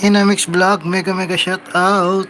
Inamix Vlog, mega mega shout out.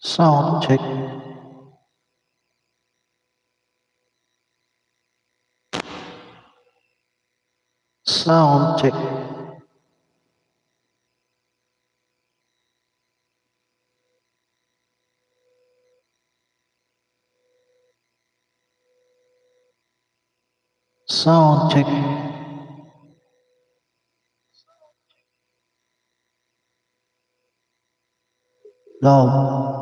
Sound check. Sound check. Sound check. Loud.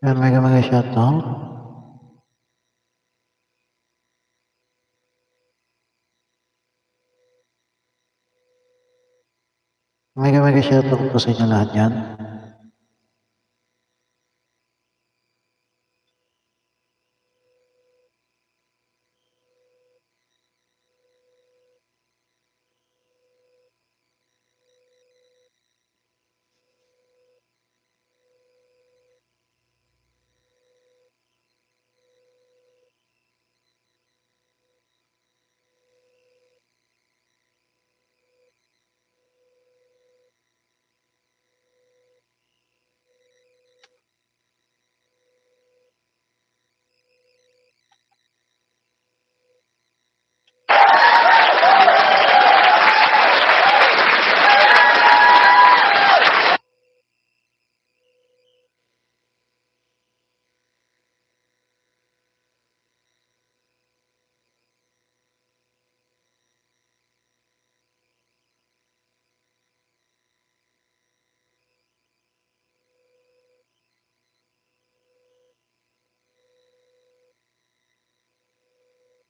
Yan, mega shoutout. Mega shoutout po sa inyo lahat yan.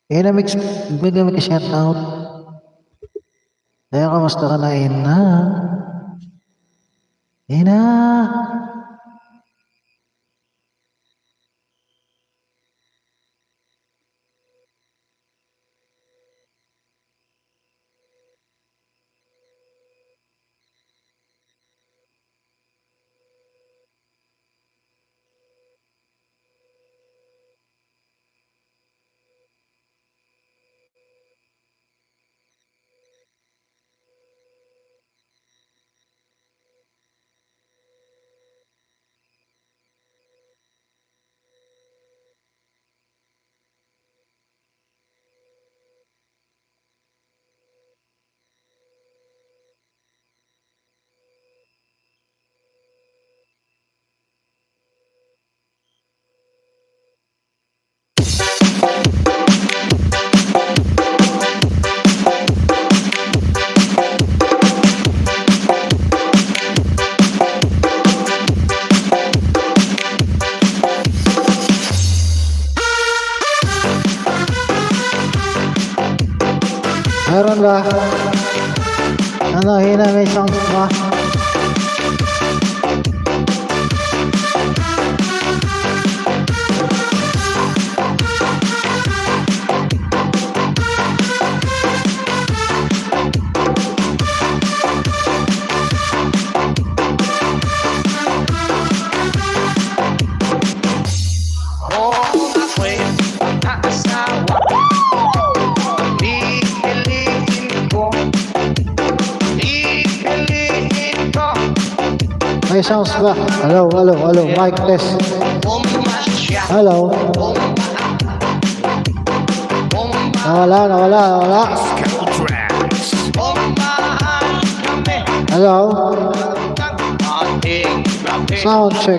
Ina mega shoutout. Kaya kamusta ka na, Ina? Ina! Meron ba? Ano, hina may sounds ba? May sounds ba? Hello, hello, hello. Mic test. Hello. Nawala, nawala, nawala. Hello. Sound check.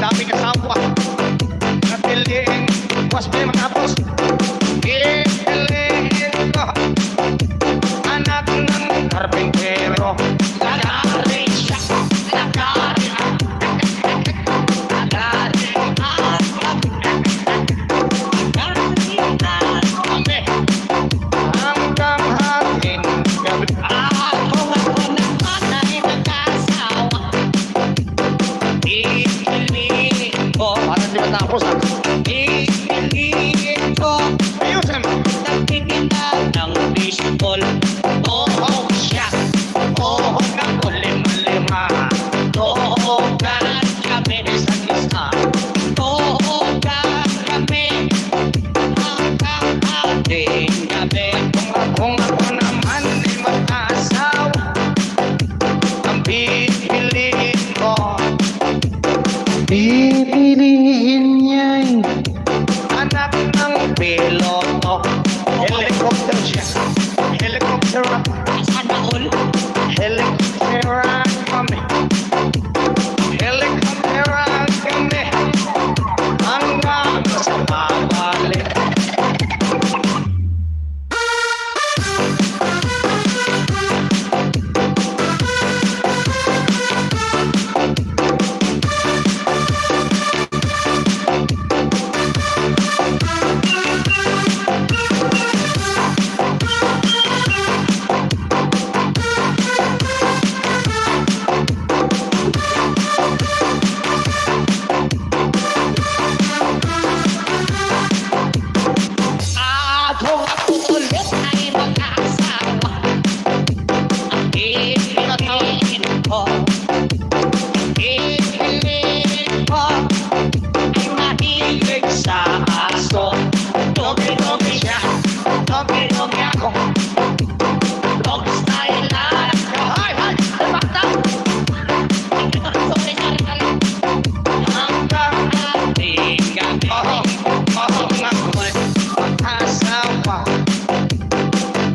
daming asawa. Napiliin, was may matapos. Pipiliin ko, anak ng karpintero. Lagarin siya, lagarin. Hanggang hating gabi. Ako naman ay nag-asawa. Pipiliin ko, Parang di matapos ha. pipiliin ko. Ayusin mo. Nagtitinda ng baseball. Tuhog siya, tuhog na lima-lima. Tuhogan kami isa't isa. Tuhogan kami hanggang ating gabi. Kung ako naman ay mag-asawa, ang pipiliin ko, Pipiliin niya'y anak ng piloto. Helicopter siya. Helicopter Sana all. Helicopteran kami. Helicopteran kami. Hanggang sa babalik. Ako ulit ay mag-asawa. Ang pipiliin ko, pipiliin ko ay mahilig sa aso. Dogi-dogi siya, dogi-dogi ako. Dog style lang ako. Hay! Bakta! Sorry. Hanggang Ating gabi. ako'y mag-asawa.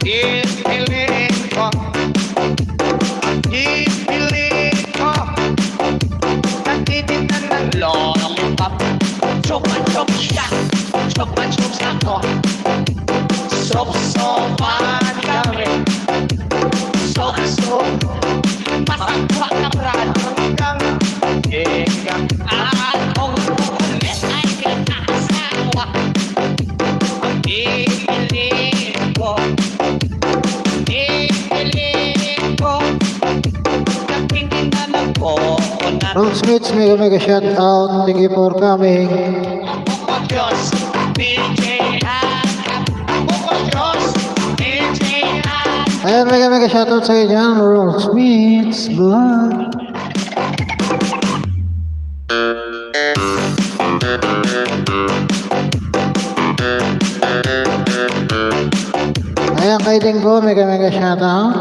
Pipiliin ko. Pipiliin ko. Nagtitinda ng Lollipop. Chupa-chup siya. Chupa-chup ako. sopan kami. Sok-sok. Masagwa na brad. Hanggang hanggang Akong ulit ay nag-asawa. Ang pipiliin ko. Pipiliin ko. Nagtingin na ng coconut. Roadsmiths, mega shout out. Thank you for coming. Bukod Diyos, DJ Hanap. bukod Diyos, DJ Hanap. Ayan, mega shout out sa inyo. Roadsmiths Vlog. Ayan, kay Dinggo, mega shout out.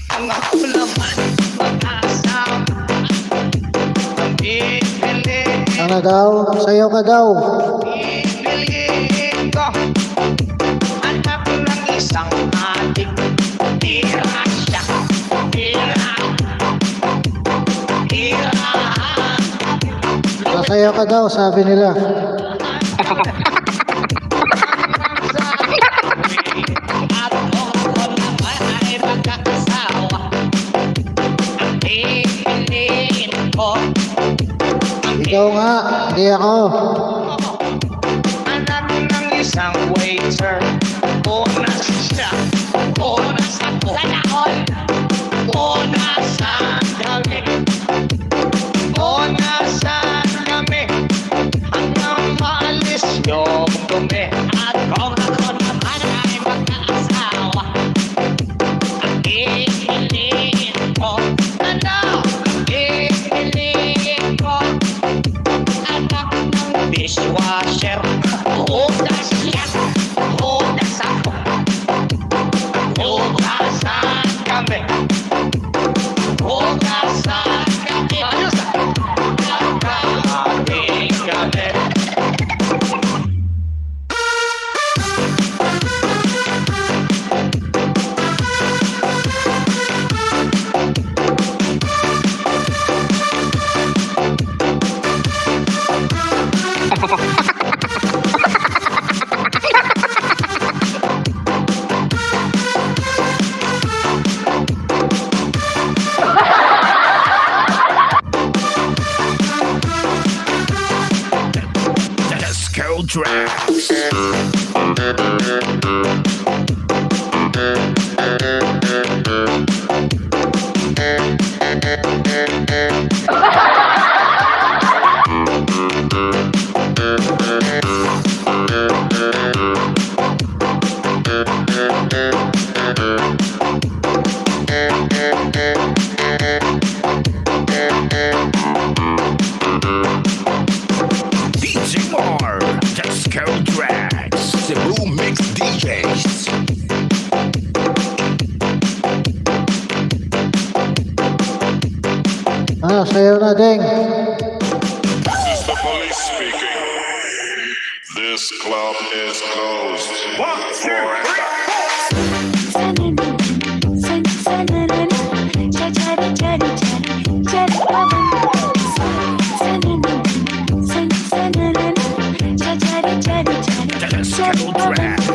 ang ako naman mag-asawa. Ang pipiliin, Ano daw? Sayo ka daw. pipiliin ko. Anak ng isang adik. Tira siya, tira. Tira. Sasayaw ka daw, sabi nila. At ako naman ay magkakasawa. Ang pipiliin ko. Ikaw nga, hindi ako. Anak ng isang waiter. Una siya, una sa Sana all. una sa gabi. Una sa gabi. Hanggang maalis yung dumi. At kung ako naman ay magkaasawa. Ang pipiliin ko. Ano? Pipiliin ko. Anak ng dishwasher. Hudas siya. Hudas ako. tracks. DJ Mar, just go tracks. Cebu Mix DJs. Ano, sayaw na ding. This is the police speaking. This club is closed. 1, 2, 3. Just go tracks. Just go tracks.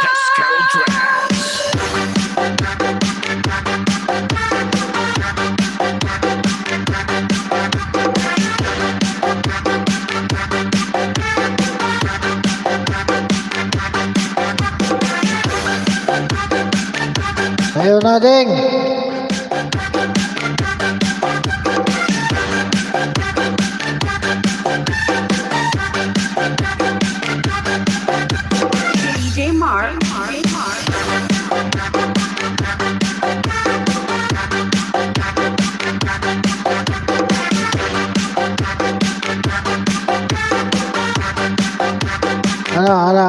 Just go tracks. Sayaw na ding. DJ Mark. Ala.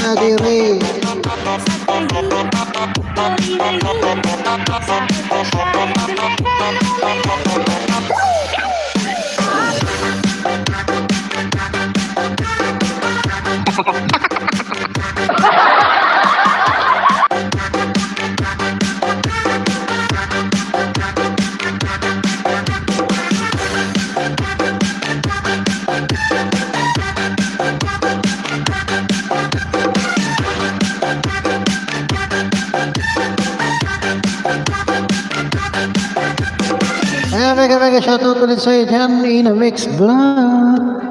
Nadiri. Ayan, mega shoutout ulit sa'yo dyan, Inamix Vlog.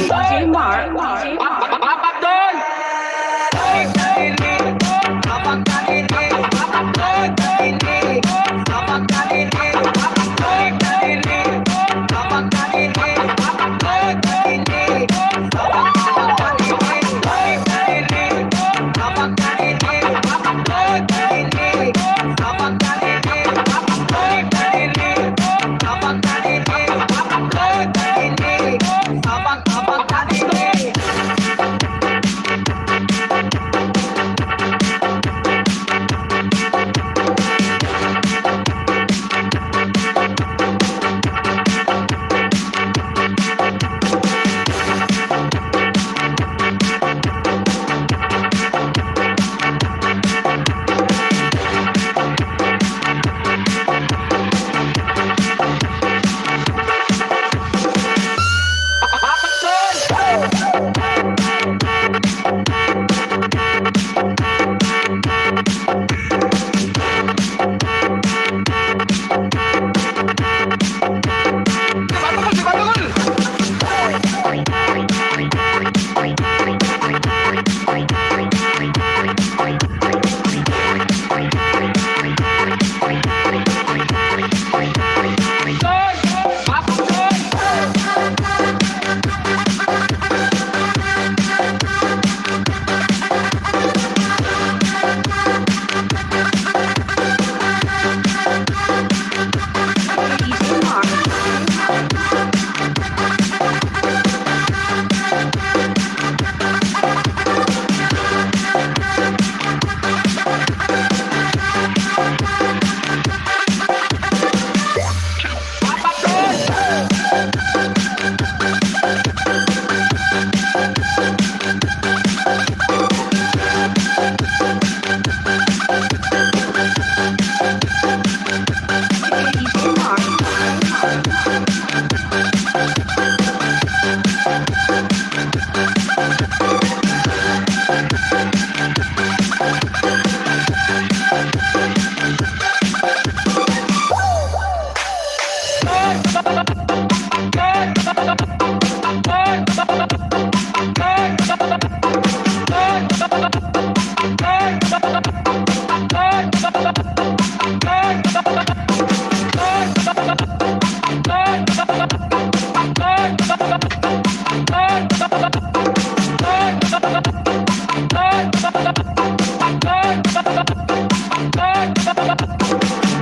Dol.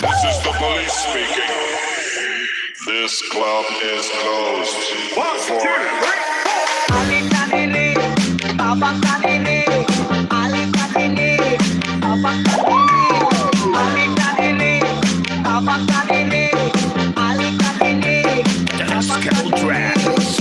This is the police speaking. This club is closed. Disco Drags.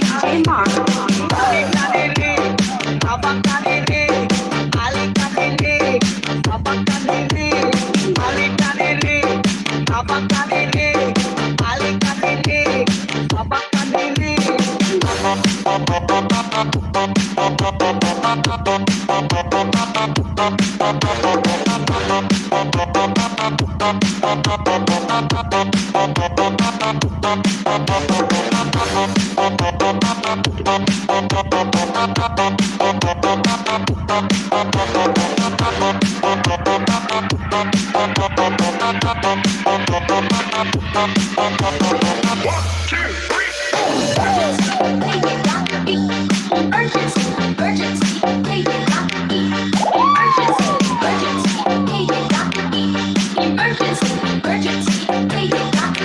DJ Mark.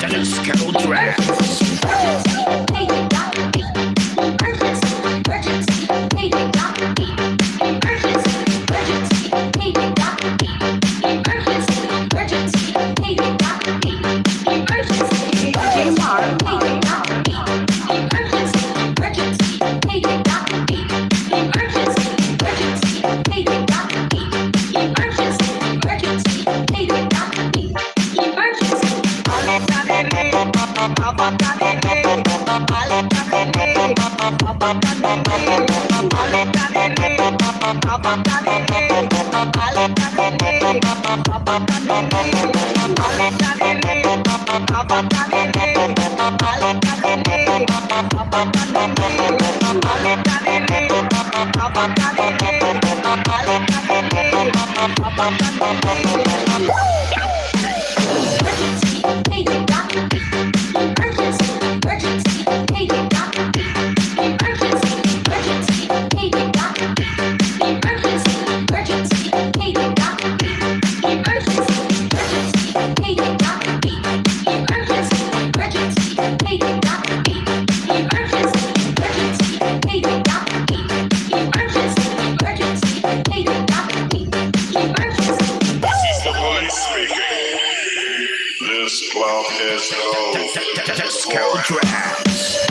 Disco Drags. DJ Mark. Papa, This club is closed. Disco Tracks.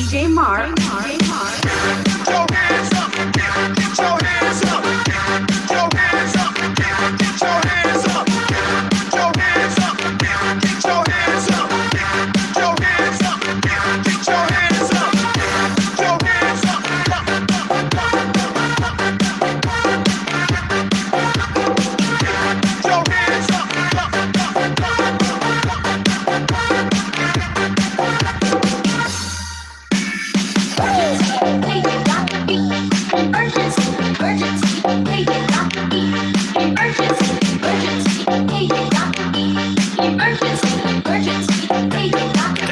DJ Mark.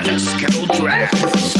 Disco Tracks.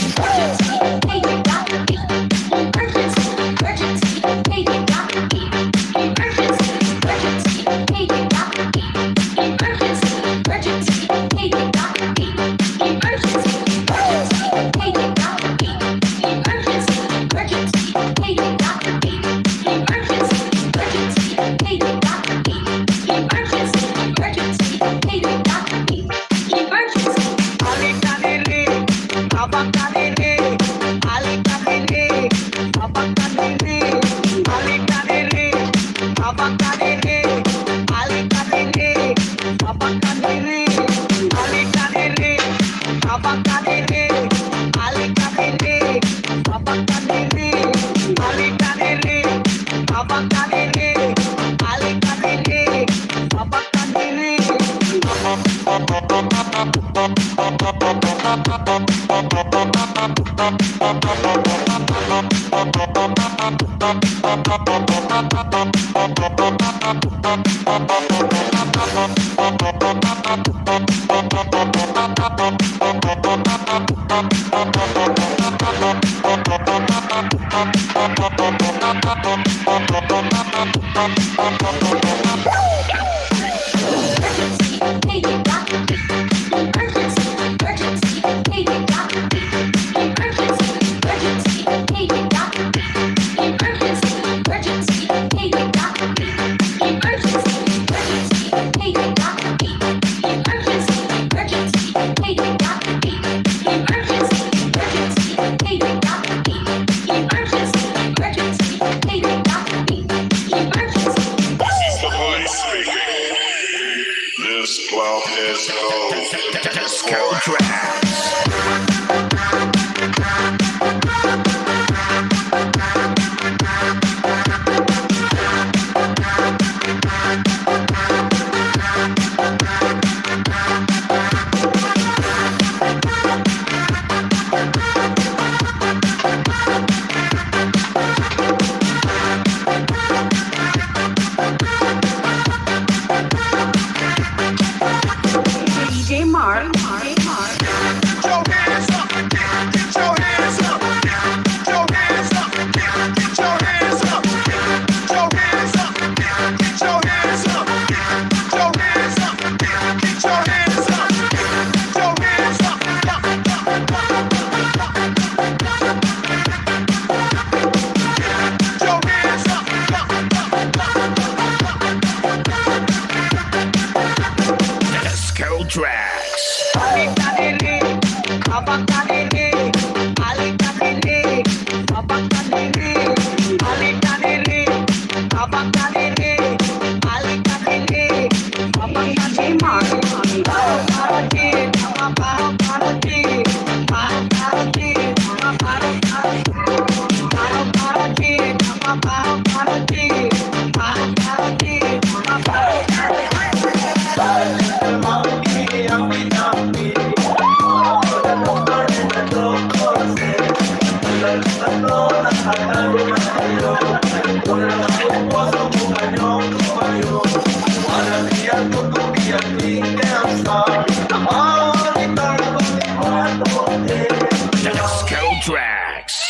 Disco tracks.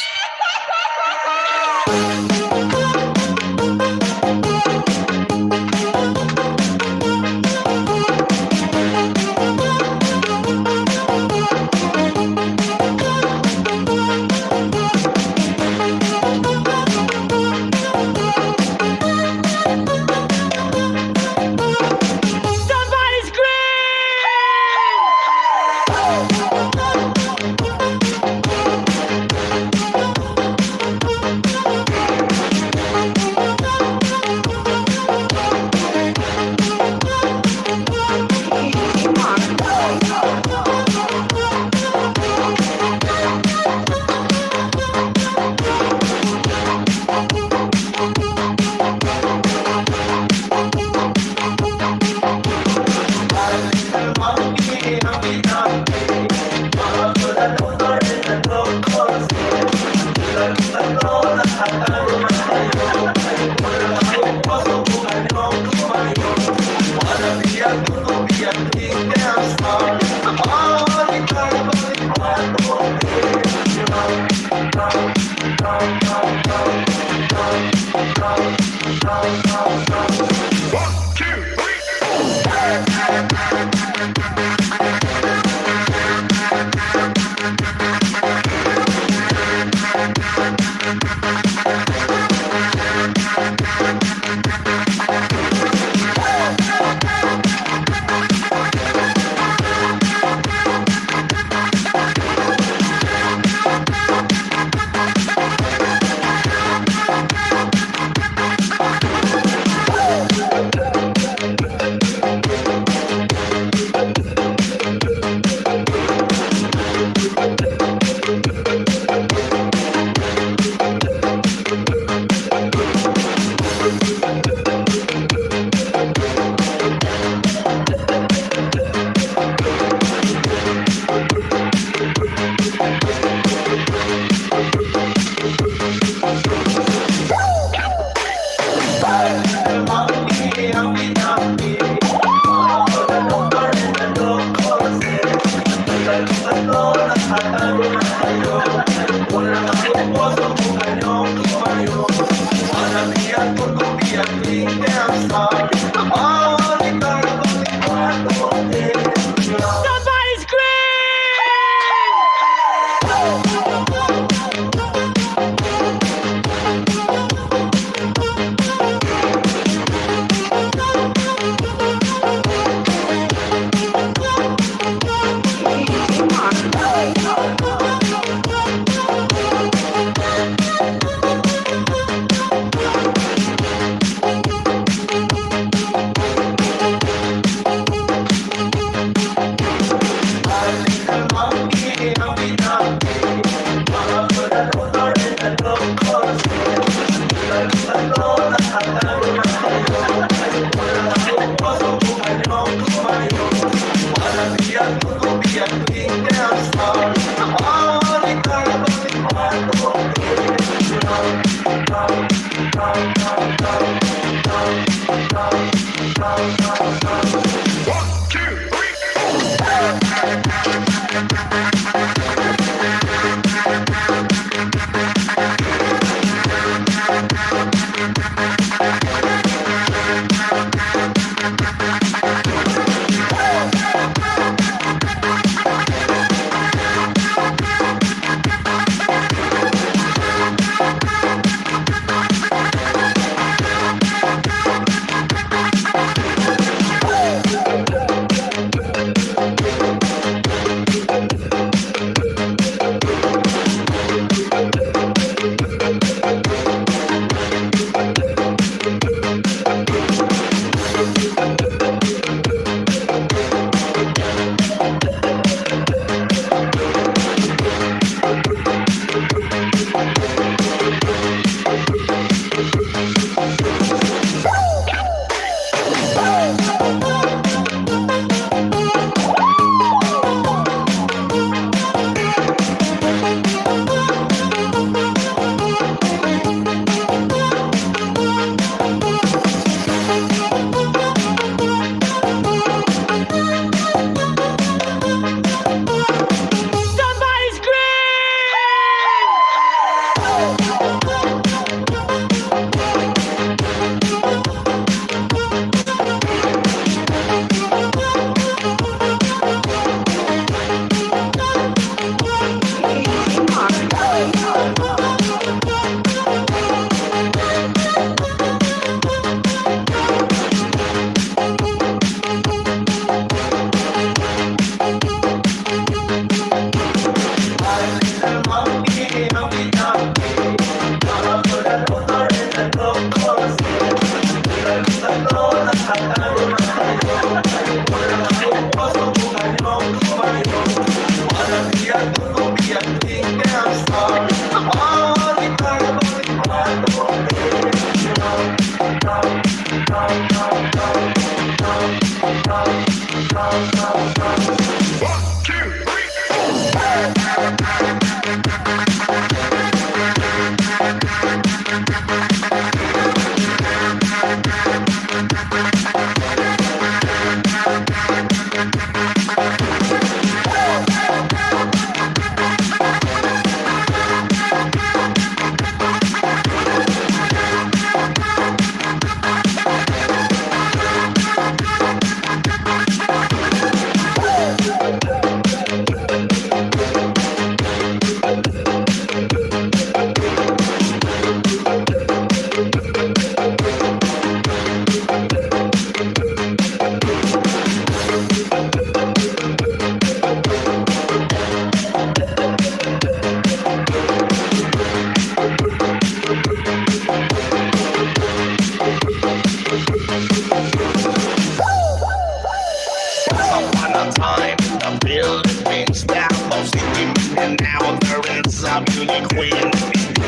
beauty queen.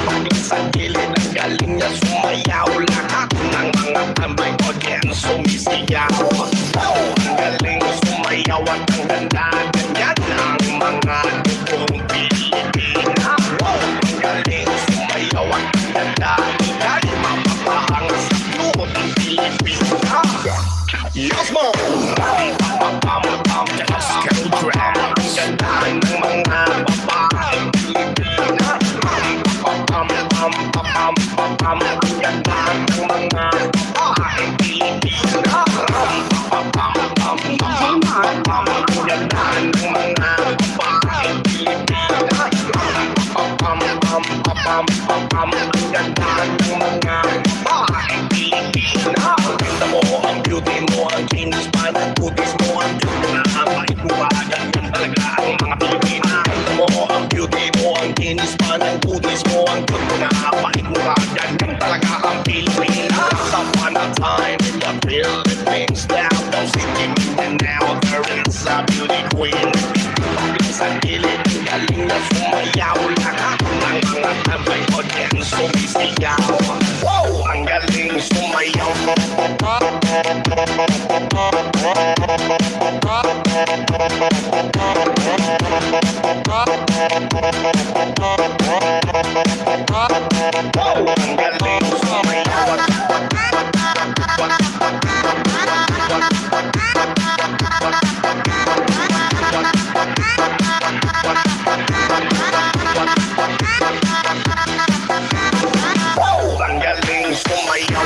Hanggang sa gilid ang galing niya sumayaw. Lahat ng mga tambay audience sumisiyaw. Wow, ang galing sumayaw at ang ganda. Ganyan ang mga dugong Pilipina. Wow, ang galing sumayaw at ang ganda. Ika'y mapapahang sa loob ng Pilipina. Yes, mo! Ang ganda ng mga babaeng Pilipina. Ang ganda ng mga babaeng Pilipina. Ang ganda ng mga babaeng Pilipina. Ang ganda ng mga babaeng Pilipina. Ganda mo, ang beauty mo, ang kinis pa, ang putis mo, ang cute mo na, ang bait mo ba, ganyan talaga ang mga Pilipina. Ganda mo, ang beauty mo, ang kinis pa, ang putis mo, ang cute mo na, ang bait mo ba, ganyan talaga ang Pilipina. Once upon a time in the Philippines, down those city, and now there is a beauty queen. Hanggang sa gilid, ang galing na sumayaw. Lahat ng mga tambay audience sumisiyaw. Wow, ang galing sumayaw. Wow, ang galing sumayaw. Wow, ang galing sumayaw. Wow, ang galing sumayaw.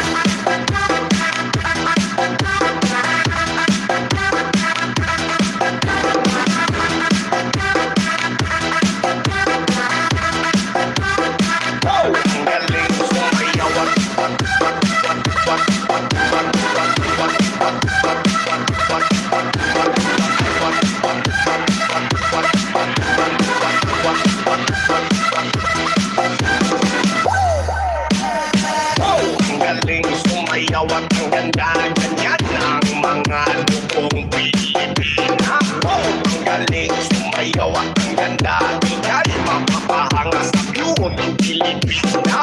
Wow, ang galing sumayaw at ang ganda. Ganyan ang mga dugong Pilipina. Wow, ang galing sumayaw at ang ganda. Ika'y mapapahanga sa beauty Pilipina.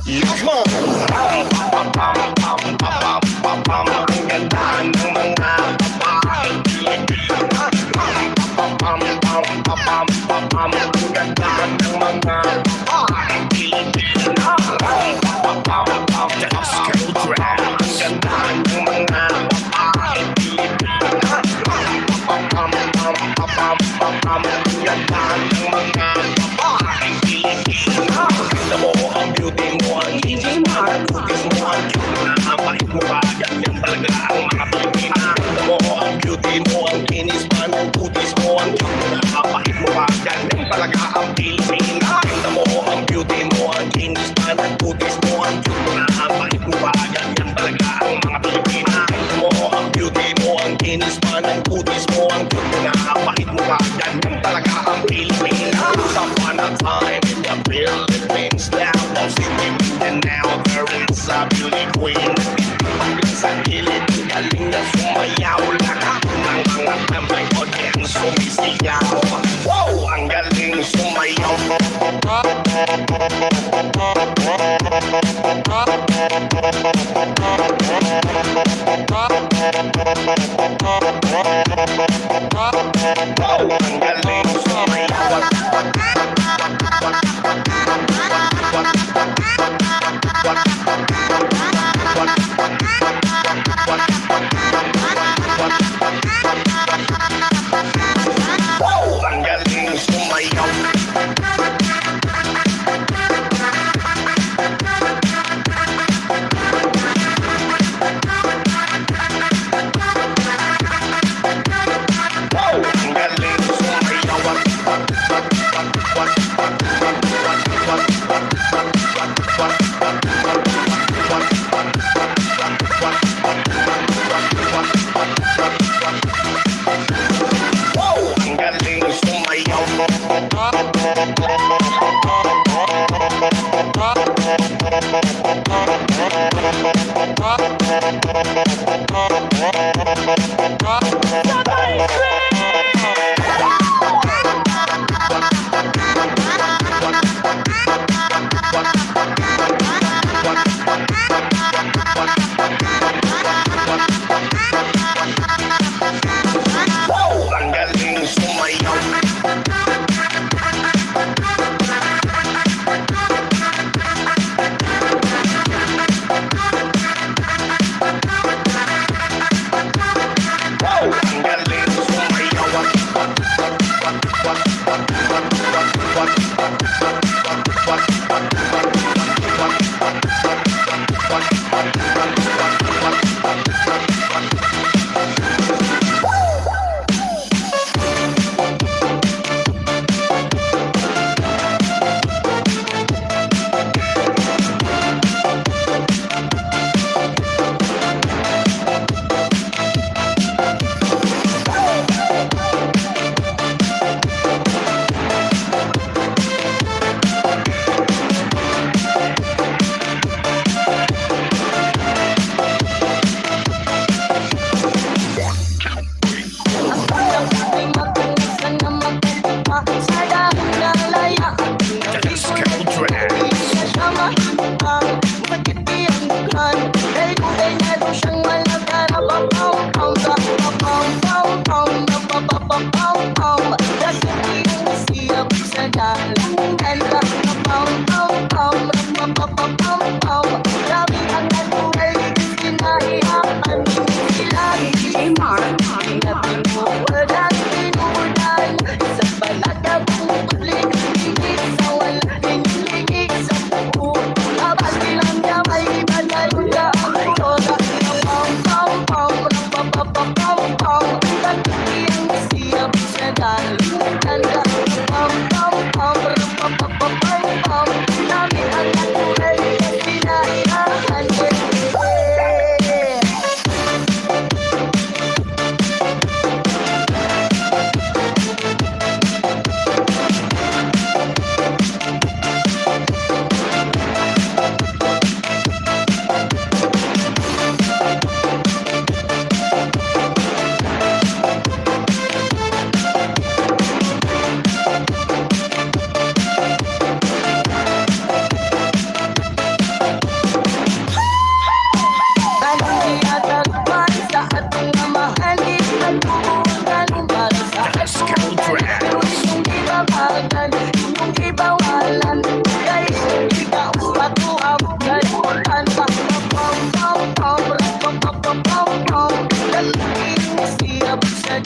Yes, mo! Ang ganda ng mga babaeng Pilipina. Ang ganda ng mga babaeng Pilipina. Ang ganda ng mga babaeng Pilipina. Ang ganda ng mga babaeng Pilipina. Ganda mo, ang beauty mo, ang kinis mo, ang putis mo, ang cute mo na, ang bait mo ba, ganyan talaga ang mga Pilipina. Ganda mo, ang beauty mo, ang kinis mo, ang putis mo, ang cute mo na, ang bait mo ba, ganyan talaga ang Pilipina. Ganda mo, ang beauty mo, ang kinis mo, ang putis mo, ang cute mo na, ang bait mo ba, ganyan talaga ang mga Pilipina. Ganda mo, ang beauty mo, ang kinis mo, ang putis mo, ang cute mo na, ang bait mo ba, ganyan talaga ang Pilipina. Once upon a time in the Philippines, down those city, and now there is a beauty queen. Hanggang sa gilid, ang galing na sumayaw. Lahat ng mga tambay audience sumisiyaw. Wow, ang galing sumayaw. Wow, ang galing sumayaw. Wow, ang galing sumayaw. Wow, ang galing sumayaw.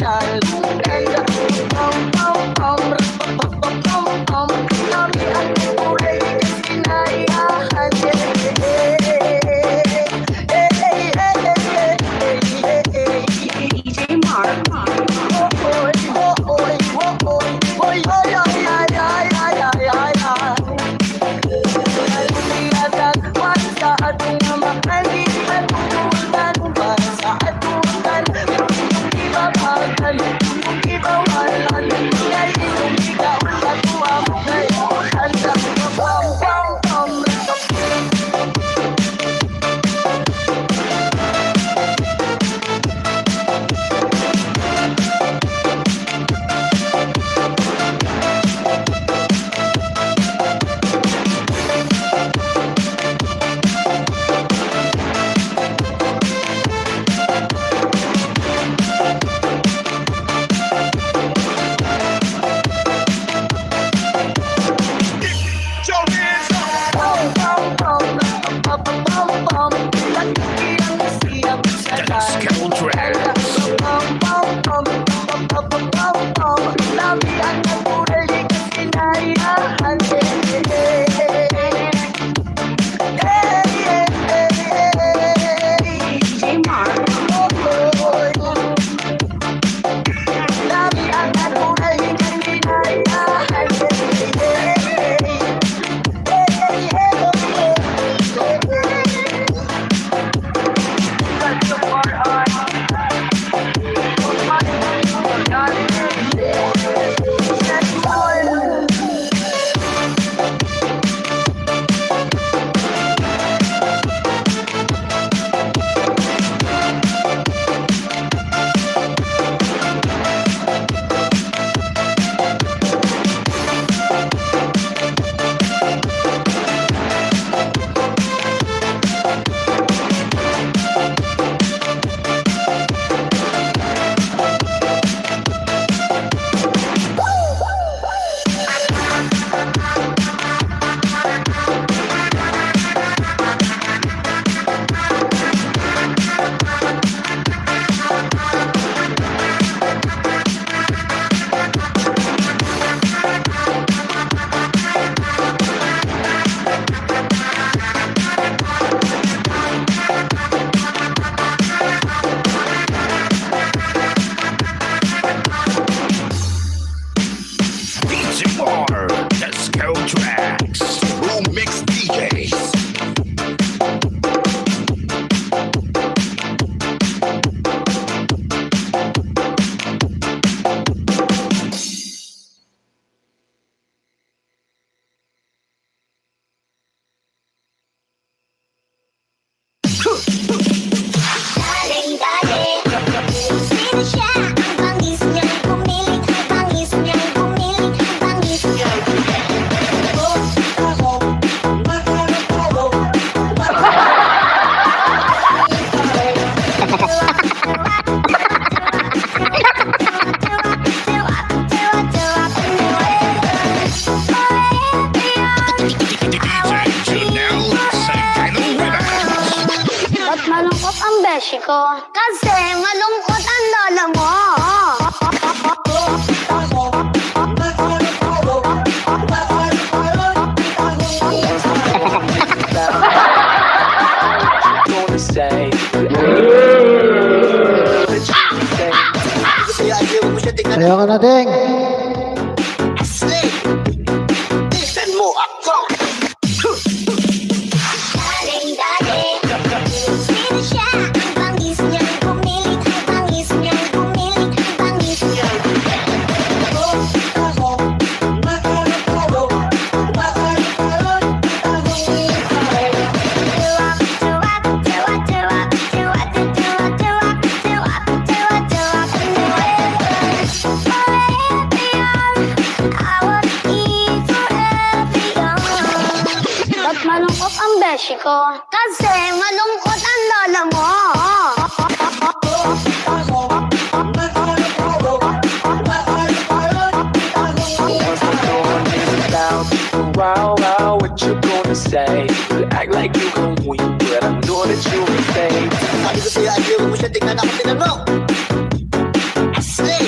DJ Mark. beshi ko. Kasi malungkot ang lola mo. Ayaw ka na, Ding. Tignan mo ako. Sino siya? Ang bangis niyang pumilit, ang bangis niyang pumilit, ang bangis niyang malungkot ang beshi ko. Kasi malungkot ang lola mo. Wow, wow, what you gonna say? You act like you gon' win, but I know that you will stay. Sabi ko sa'yo, ayaw mo siya, tignan ako, tignan mo. Asli!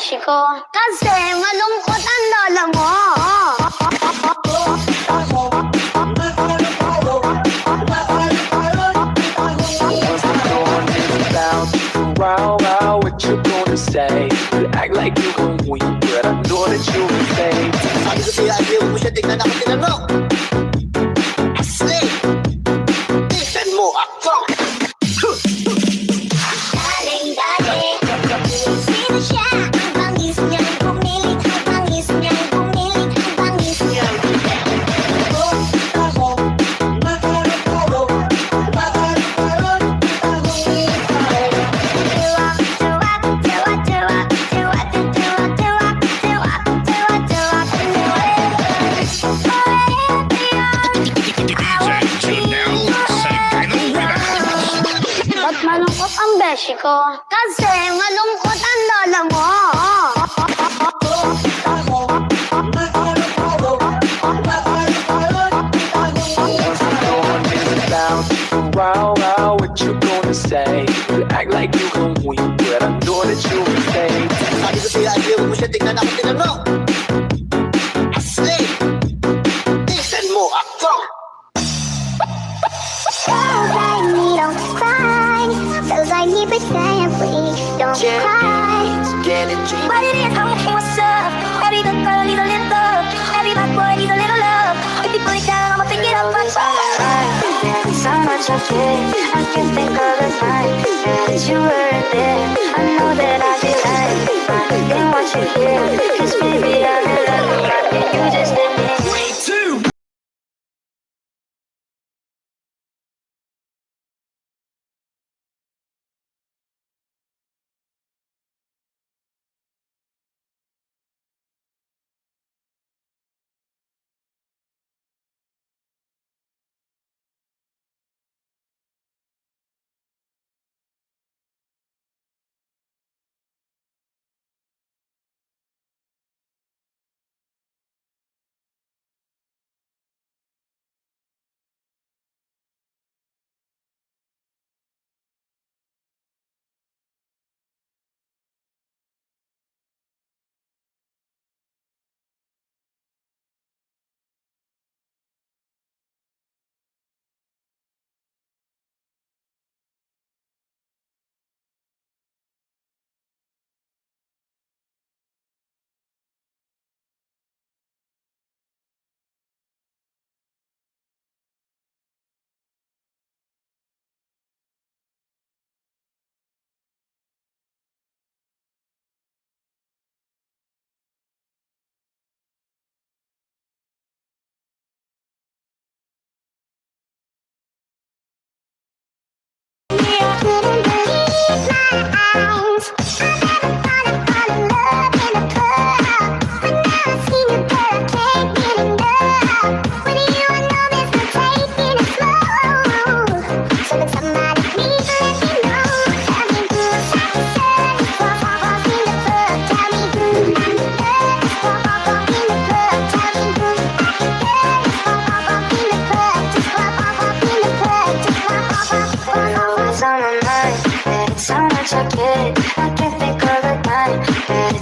beshi ko. Kasi malungkot ang lola mo. Wow, wow, what you gonna say? You act like you gon' win, but I know that you will fade. Sabi ko sa'yo, ayaw mo siya, tignan ako tinanong. Asli, tignan mo ako. Daling, sino siya? Ang bangis niya'y pumilit, ang bangis niya'y pumilit, ang bangis niya'y malungkot ang beshi ko. Kasi malungkot ang lola mo. Wow, wow, what you gonna say? You act like you gon' win, but I know that you will fade. Sabi ko sa'yo, ayaw mo siya, tignan ako tinanong. Asli, tignan mo ako. Feels like we don't cry. Feels like we pretend we don't cry. But it is how what's up. Every good girl needs a little love. Every bad boy needs a little love. If you put it down, I'ma pick it up and so much of it. I can't think of the time that you were there. I know that I did right if I didn't want you here. Cause baby, I'm in love with you, just didn't.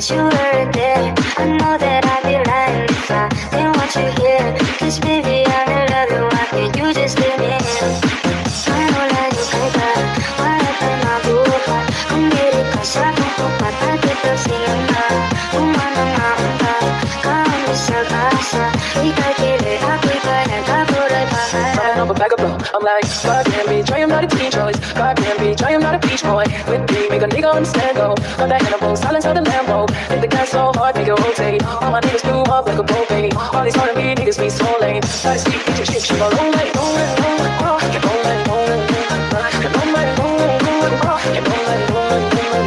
You were there. I know that I'd be lying if I didn't want you here. Cause baby, I'm in love with why can't you just let me in? Wala yung kaiba, wala tayo mabuhay. Kung diri ka sa kung pupatay kita sinama. Umano nga ang ba, kami sa basa. Ika'y kili, ako'y kaya kapuray pahala. Back up, I'm like, God can be, try I'm not a teen choice. God can be, try I'm not a beach boy. With me, make a nigga understand, go. Got that animal, silence of the Lambo. Hit the gas so hard, make it rotate. All my niggas blew up like a propane. All these hard to me niggas be so lame. Try to speak, get your shit, she go rolling, rolling, rolling, oh. Keep rolling, rolling, keep rolling, rolling, rolling, oh. Keep rolling, rolling, rolling.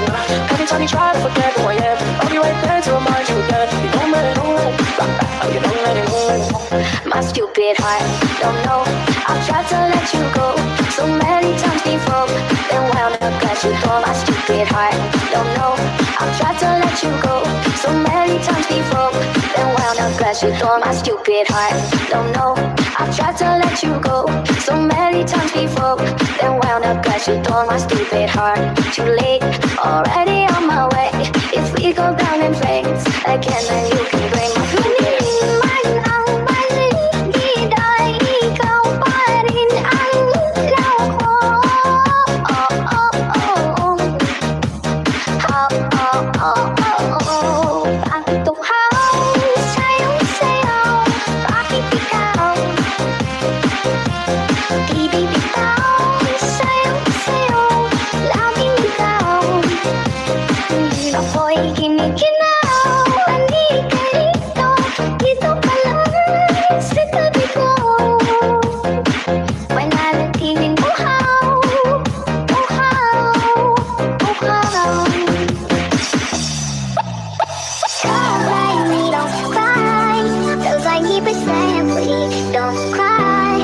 Every time you try to forget who I am, I'll be right there to remind you again. Keep rolling, rolling, keep rolling, rolling. My stupid heart, don't know. I've tried to let you go so many times before. Then wound up cause you thought my stupid heart, don't know. I've tried to let you go so many times before. Then wound up cause you thought my stupid heart, don't know. I've tried to let you go so many times before. Then wound up cause you thought my stupid heart. Too late, already on my way. If we go down in flames again, then you can blame my feelings. Man ang paligid ay ikaw pa rin ang ilaw ko. Oh, oh, oh, oh. Oh, oh, oh, oh. Ang tuhaw sa'yong sayaw, bakit ikaw? Di bitaw sa'yong sayaw, laging ikaw. Ako'y giniginaw, halika rito, dito ka lang sa tabi ko. Mananatiling uhaw, uhaw, uhaw. Girls like me don't cry, those like me saying please don't cry.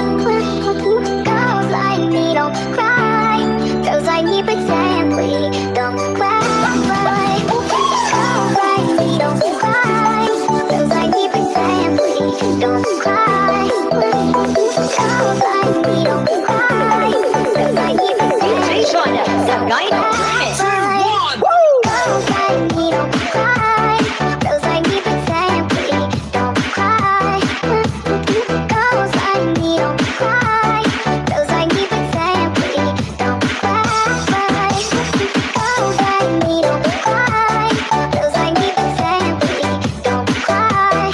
Girls like me don't cry, those like me saying please don't cry. Girls like me don't cry, those like me saying please don't cry. Girls like me don't cry, those like me saying please don't cry. Girls like me don't cry, those like me saying please don't cry. Girls like me don't cry, those like me saying please don't cry. Girls like me don't cry, those like me saying please don't cry.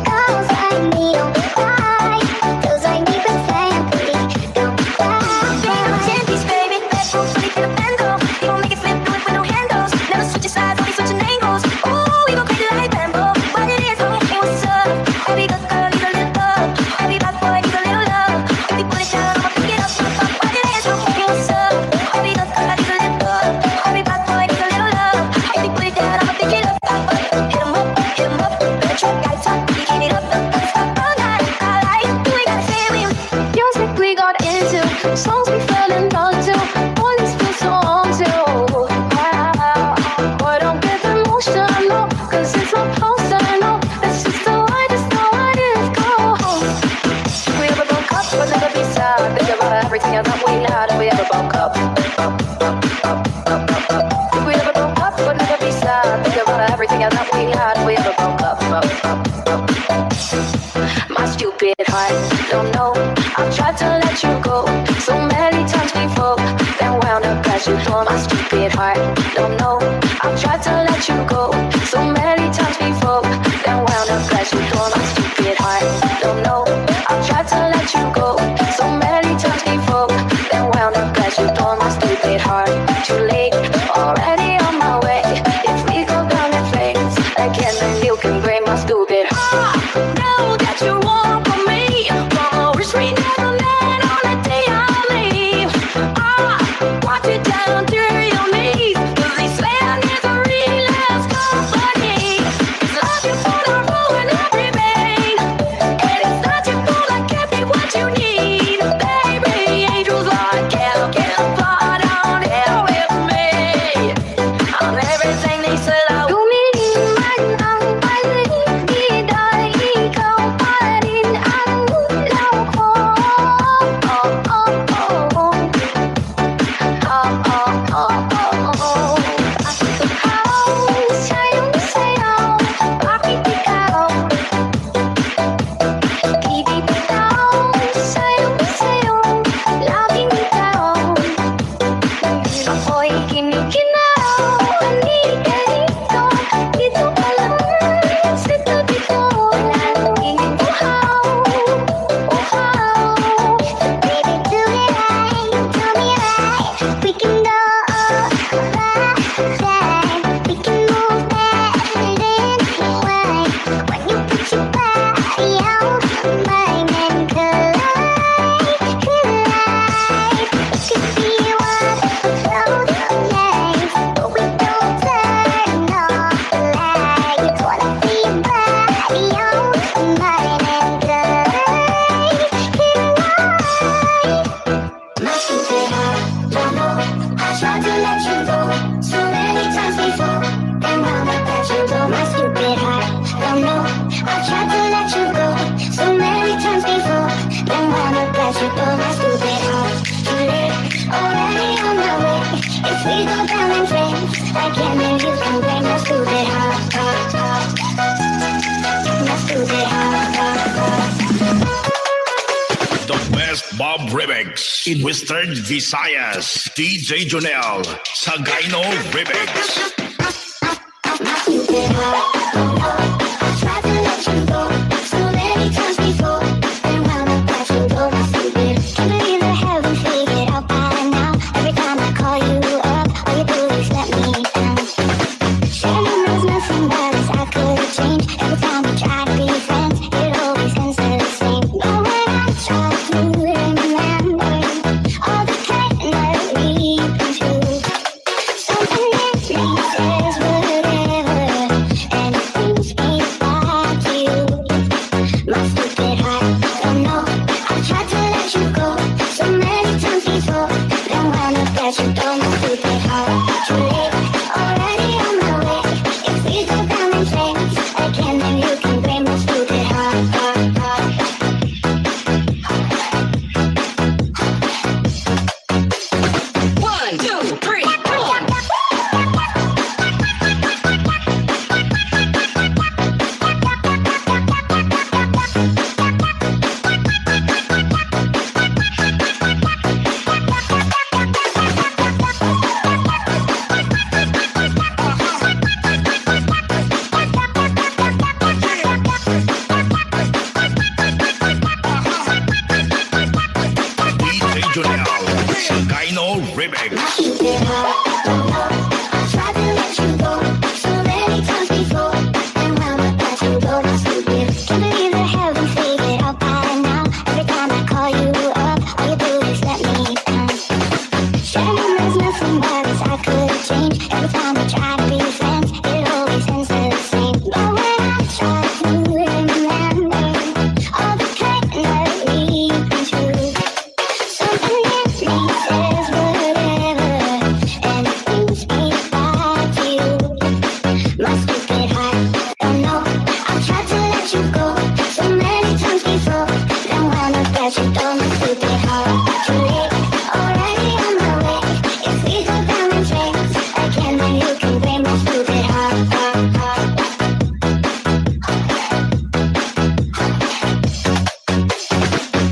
Girls like me don't cry, those like me saying please don't cry. Chances, baby, let's go sleep in a bando. We gon' make it flip, do it with no handles. Never switching sides, only switching angles. Ooh, we gon' play it like Rambo. What it is, hey, what's up? Every good girl needs a little love. Every bad boy needs a little love. If we put it down, I'ma pick it up. What it is, hey, what's up? Every good girl needs a little love. Every bad boy needs a little love. If we put it down, I'ma pick it up. Hit 'em up, let your guy talk. We keep it up, stop all night. I like it, we gotta say we. Music we got into, songs we fell in love to. All this feels so on to. Wow, boy, don't get emotional, 'cause it's so personal. That's just the way it goes. If we ever broke up, we'll never be sad. Think about everything that we had if we ever broke up. If we ever broke up, we'll never be sad. Think about everything that we had if we ever broke up. My stupid heart, don't know. I've tried to let you go so many times before, then wound up as you thought. My stupid heart, don't know. I've tried to let you go so many times before, then wound up as you thought. My stupid heart, don't know. I've tried to let you go so many times before, then wound up as you thought. My you can bring my stupid heart. My stupid heart. The best Bob Remix in Western Visayas. DJ Jonel, Sagayno Remix. My stupid heart. I tried to let you go so many times before, and wound up that you go, my stupid. Can't believe that haven't figured out by now. Every time I call you up, all you do is let me down. Sharing knows nothing but as I could change. Every time we try to be friends, it always ends the same. But when I try to remember all the kind that we've been through, something in me says whatever, and it brings me back to you. My stupid heart, don't know. I've tried to let you go so many times before, then wound up that you don't. My stupid heart, too late, already on my way. If we go down in flames again, then you can blame my stupid heart. One, two, three, four. DJ Jonel, Sagayno Remix. Stupid heart, don't know. I tried to let you go so many times before, and wound up that you go, my stupid. Can't believe that haven't figured out by now. Every time I call you up, all you do is let me down. Sharing knows nothing but as I could change. Every time we try to be friends, it always ends the same. But when I try to remember all the kind that we've been through, something in me says whatever, and it brings me back to you. My stupid heart, don't know. I've tried to let you go so many times before, then wound up that you don't. My stupid heart, too late, already on my way. If we go down in flames again, then you can blame my stupid heart.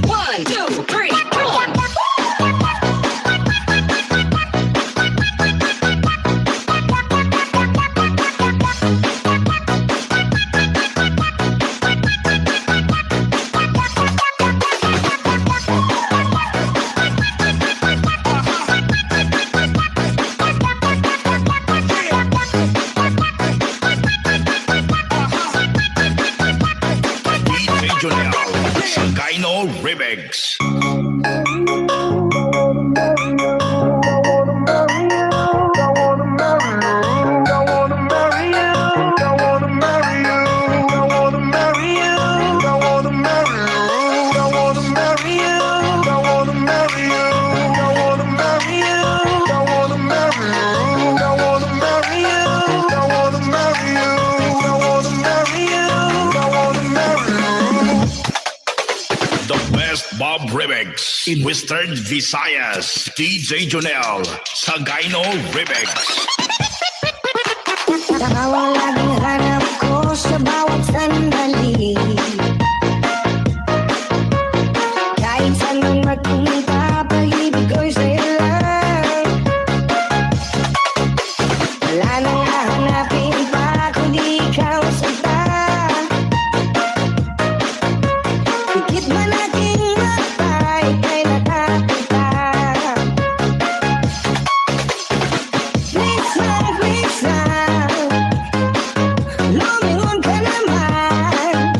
One, two, three, four. DJ Jonel, Sagayno Remix. The best Bob Remix in Western Visayas. DJ Jonel, Sagayno Remix. Takaw laging hanap ko sa bawat sandali. Kahit saan man magpunta, pag-ibig ko'y sa'yo lang. Wala nang hahanapin pa, kundi ikaw sinta. Higit man aking mata, ika'y nakakita. Please lang, lumingon ka naman.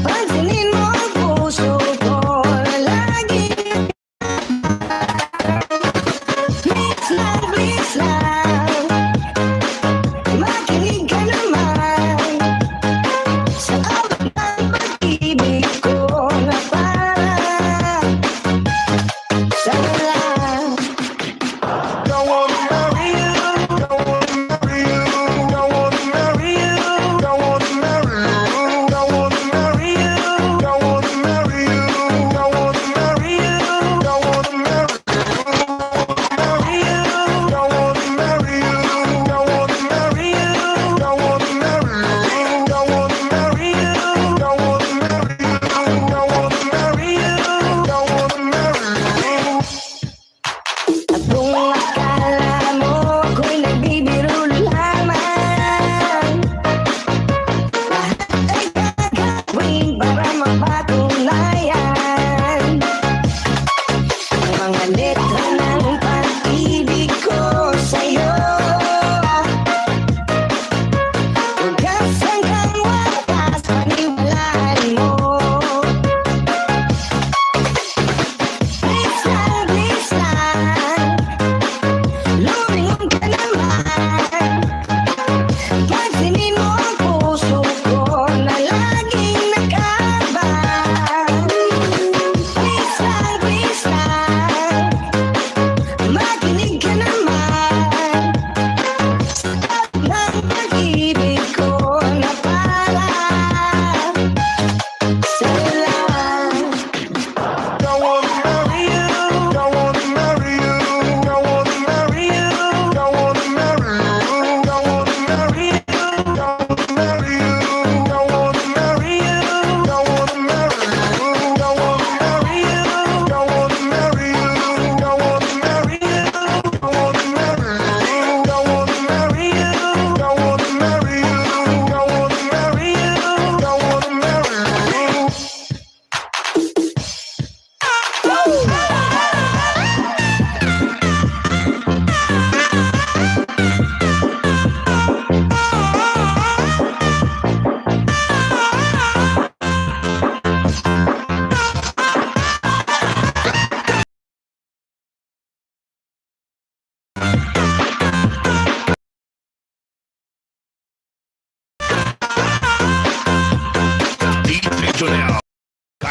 Pansinin mo ang puso ko na lagi. Please lang, makinig ka naman. Sa abang ng pag-ibig ko na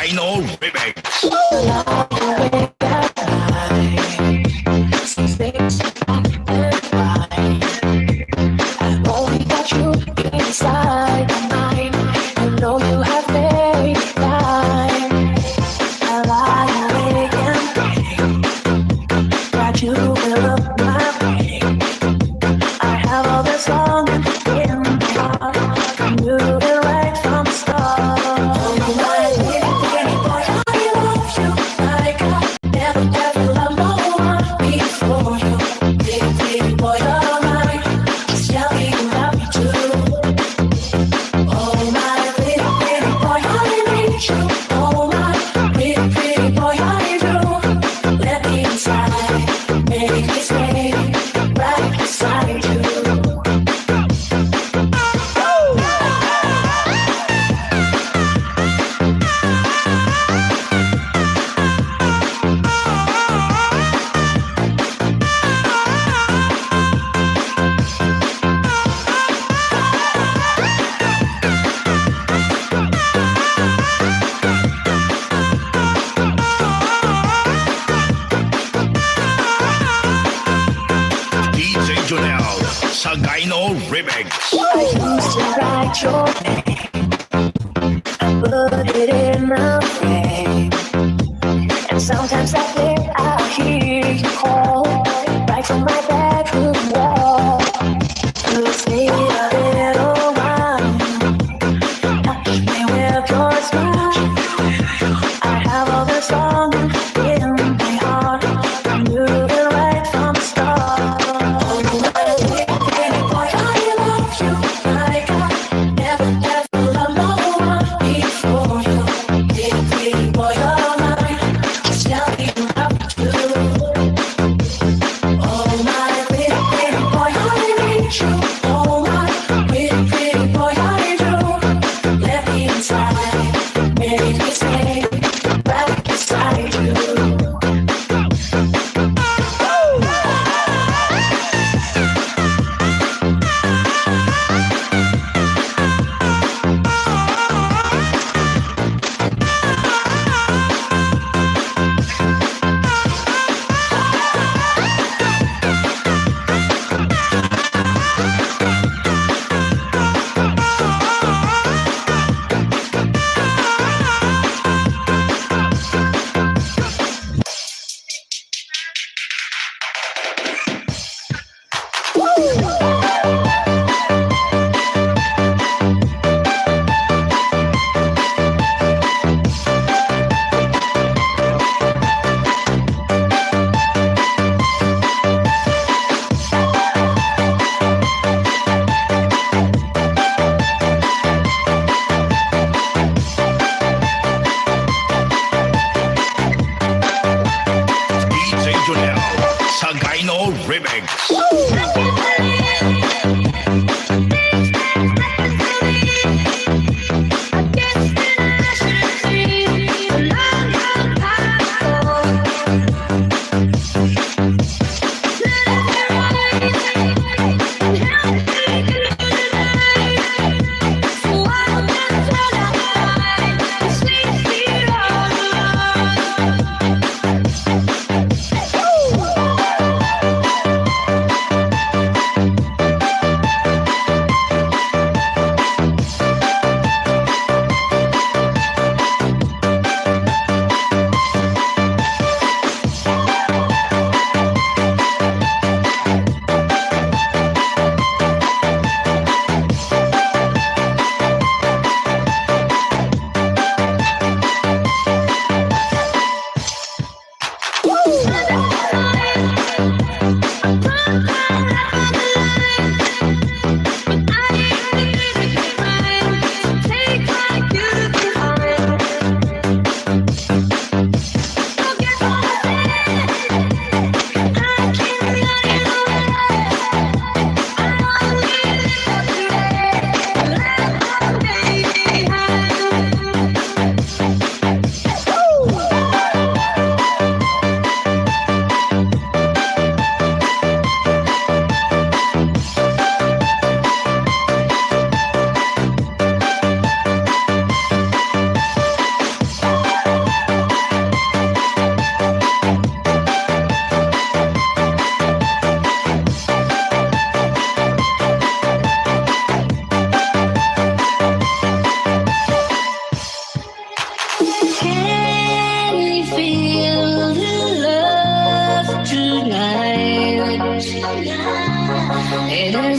Sagino Remix. I've only got you inside my mind. You know you have made time. I lie awake and pray that you will look my way. I have all this longing in my heart. I knew it right from the start. Oh, my little pretty boy, I love you like I never ever loved no one before you. Little pretty boy, you're mine. Just tell me you love me too. Oh, my little pretty boy, I need you. Oh, my little pretty boy, I need you. Let me inside, make me stay right beside you. DJ Jonel, Sagino Remix. I used to write your name and put it in a frame. And sometimes I think I hear you call right from my bedroom wall. You stay a little while, touch me with your smile. I have all this longing in my heart. I knew it right from the start. Oh, my little pretty boy, I love you like I never ever loved no one before you. Little pretty boy, you're mine. Just tell me you love me too.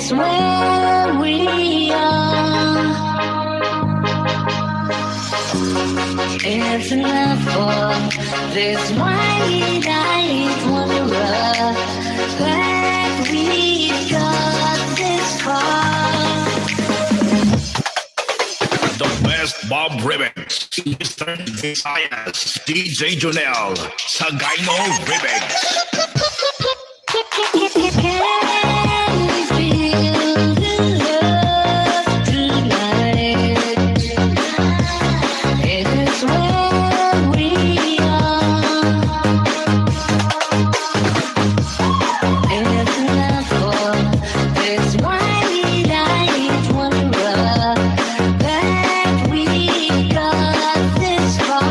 is where we are. It's enough for this why I wonder that we got this far. The best Bob Remix, Mr. Visayas, DJ Jonel, Sagayno Remix. Can we feel the love tonight? It is where we are. It's enough for this wide-eyed wonder that we got this far.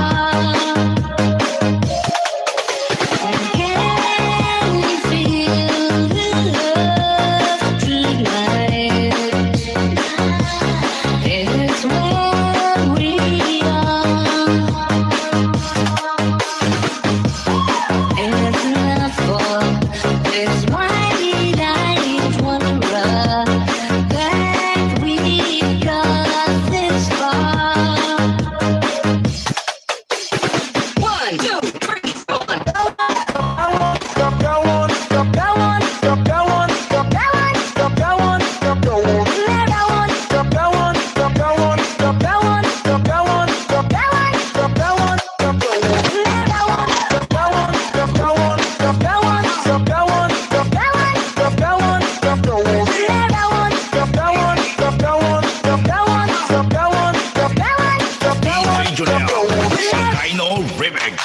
And can we feel the love tonight? It is where we are. It's enough for this wide-eyed wonder that we got this far. 1, 2, 3, 4. DJ Jonel, Sagayno Remix.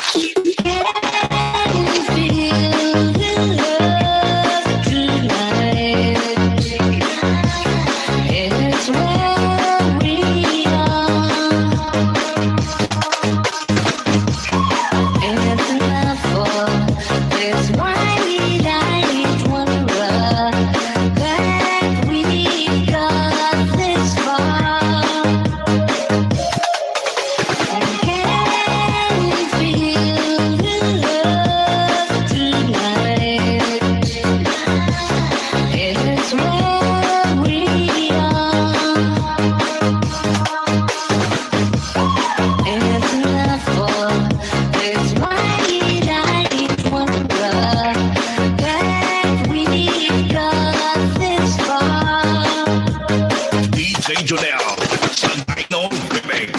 Can we feel the love tonight? It's where we are. It's enough for this wide-eyed wonder that we got this far. And can we feel the love tonight? It's where we are. It's enough for this wide-eyed wonder that we got this far. DJ Jonel, Sagayno Remix.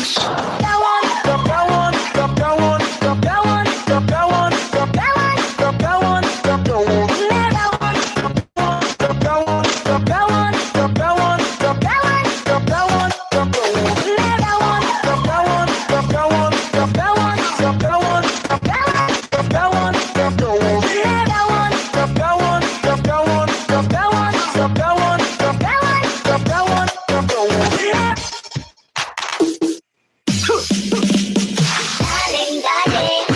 Daling,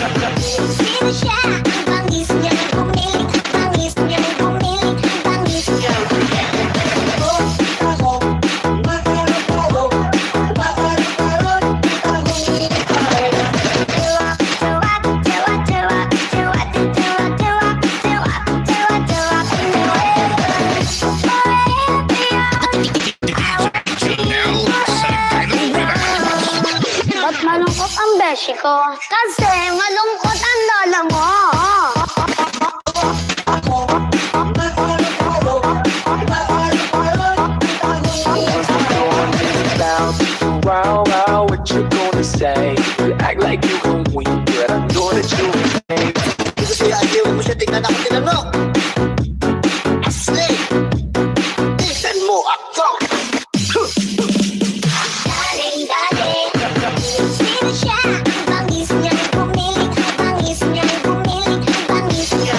sino siya? Ang bangis niya nang pumiling, ang bangis niya nang pumiling, ang bangis niya. Jonel, Sagayno Remix. Ba't malungkot ang beshi ko? Kasi malungkot ang lola mo. Wow, wow, what you gonna say? You act like you gon' win, but I know that you ain't. Kasi ayaw mo siya, tingnan ako tinanong. Asli, tingnan mo ako. Daling, sino siya? Ang bangis niya nang pumiling, ang bangis niya nang pumiling, ang bangis niya.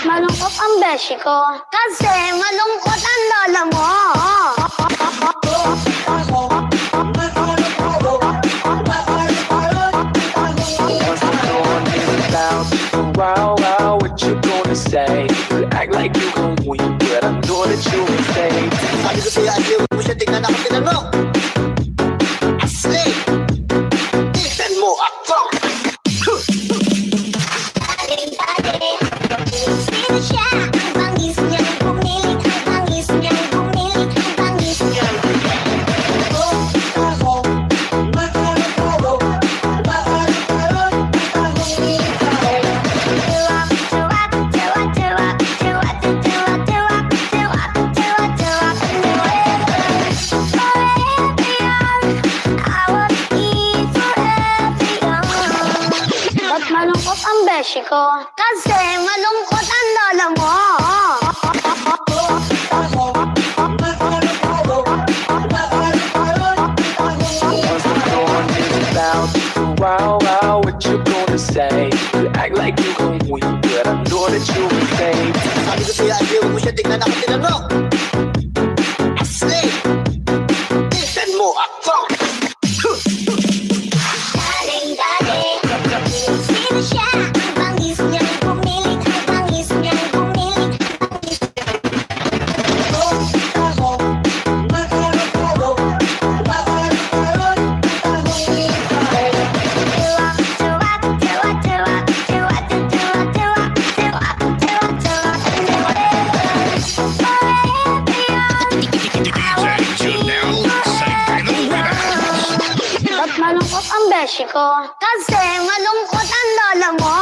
Malungkot ang beshi ko kasi malungkot ang lola mo. that you would stay. Sabi ko sa'yo, ayaw mo siya, tingnan ako, tingnan mo. Asli, tingnan mo ako. Sino siya? Ang bangis niyang pumilit, ang bangis niyang pumilit, ang bangis niyang Ba't malungkot ang beshi ko? Kasi malungkot ang lola mo. Once the dawn is about to wow, wow, what you gonna say? You act like you gon' win, but I know that you will stay. Sabi ko sa'yo, ayaw mo siya, tingnan ako, tingnan mo. Asli, tingnan mo ako. Sino siya? Ang bangis niyang pumilit, ang bangis niyang pumilit, ang bangis Ba't malungkot ang beshi ko? Kasi malungkot ang lola mo.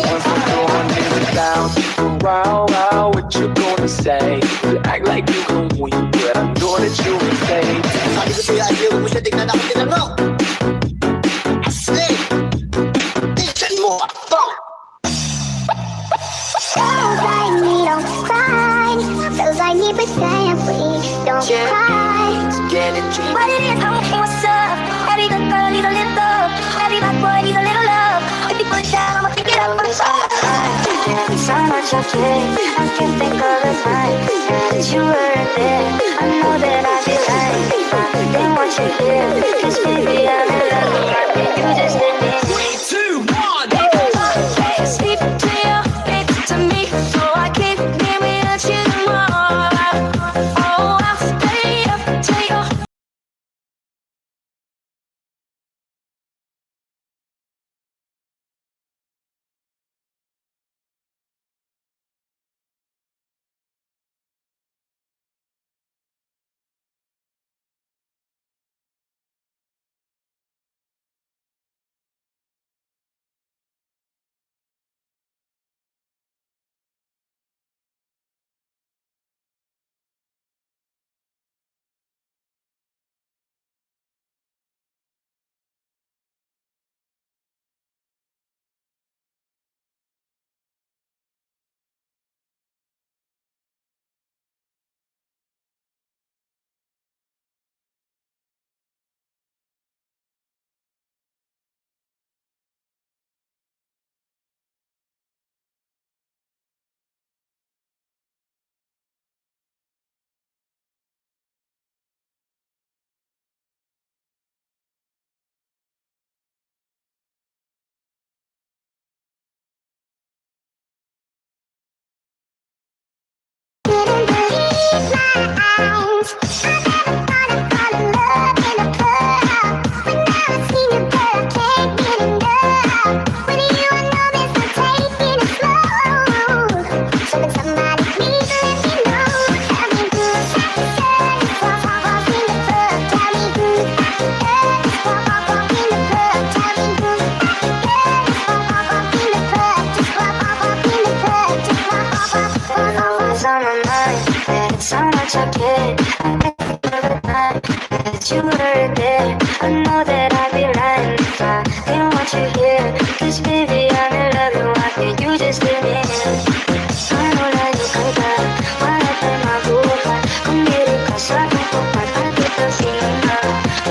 Once the dawn is about to wow, wow, what you gonna say? You act like you gon' win, but I know that you will stay. Sabi ko sa'yo, ayaw mo siya, tingnan ako, tingnan mo. Asli, tingnan mo ako. Feels like we don't fight. Feels like we pretend we don't cry. What it is, how what's up? Every good girl needs a little love. Every bad boy needs a little love. If you put it down, I'ma pick it up on the side. So much I can't think of the time that you weren't there. I know that I did right. I didn't want you here, 'cause baby I'm in love. You just didn't. 3, 2, 1. Sleep to you, back to me, so I can't give me a chance more. Oh, I'll stay up till you. You were there. I know that I'd be lying if I didn't want you here. 'Cause baby, I'm in love with what you just did me. Ano na yung kanta, wala pa mabuhay. Kung hindi ka sa kukupat, pati ka sinuna.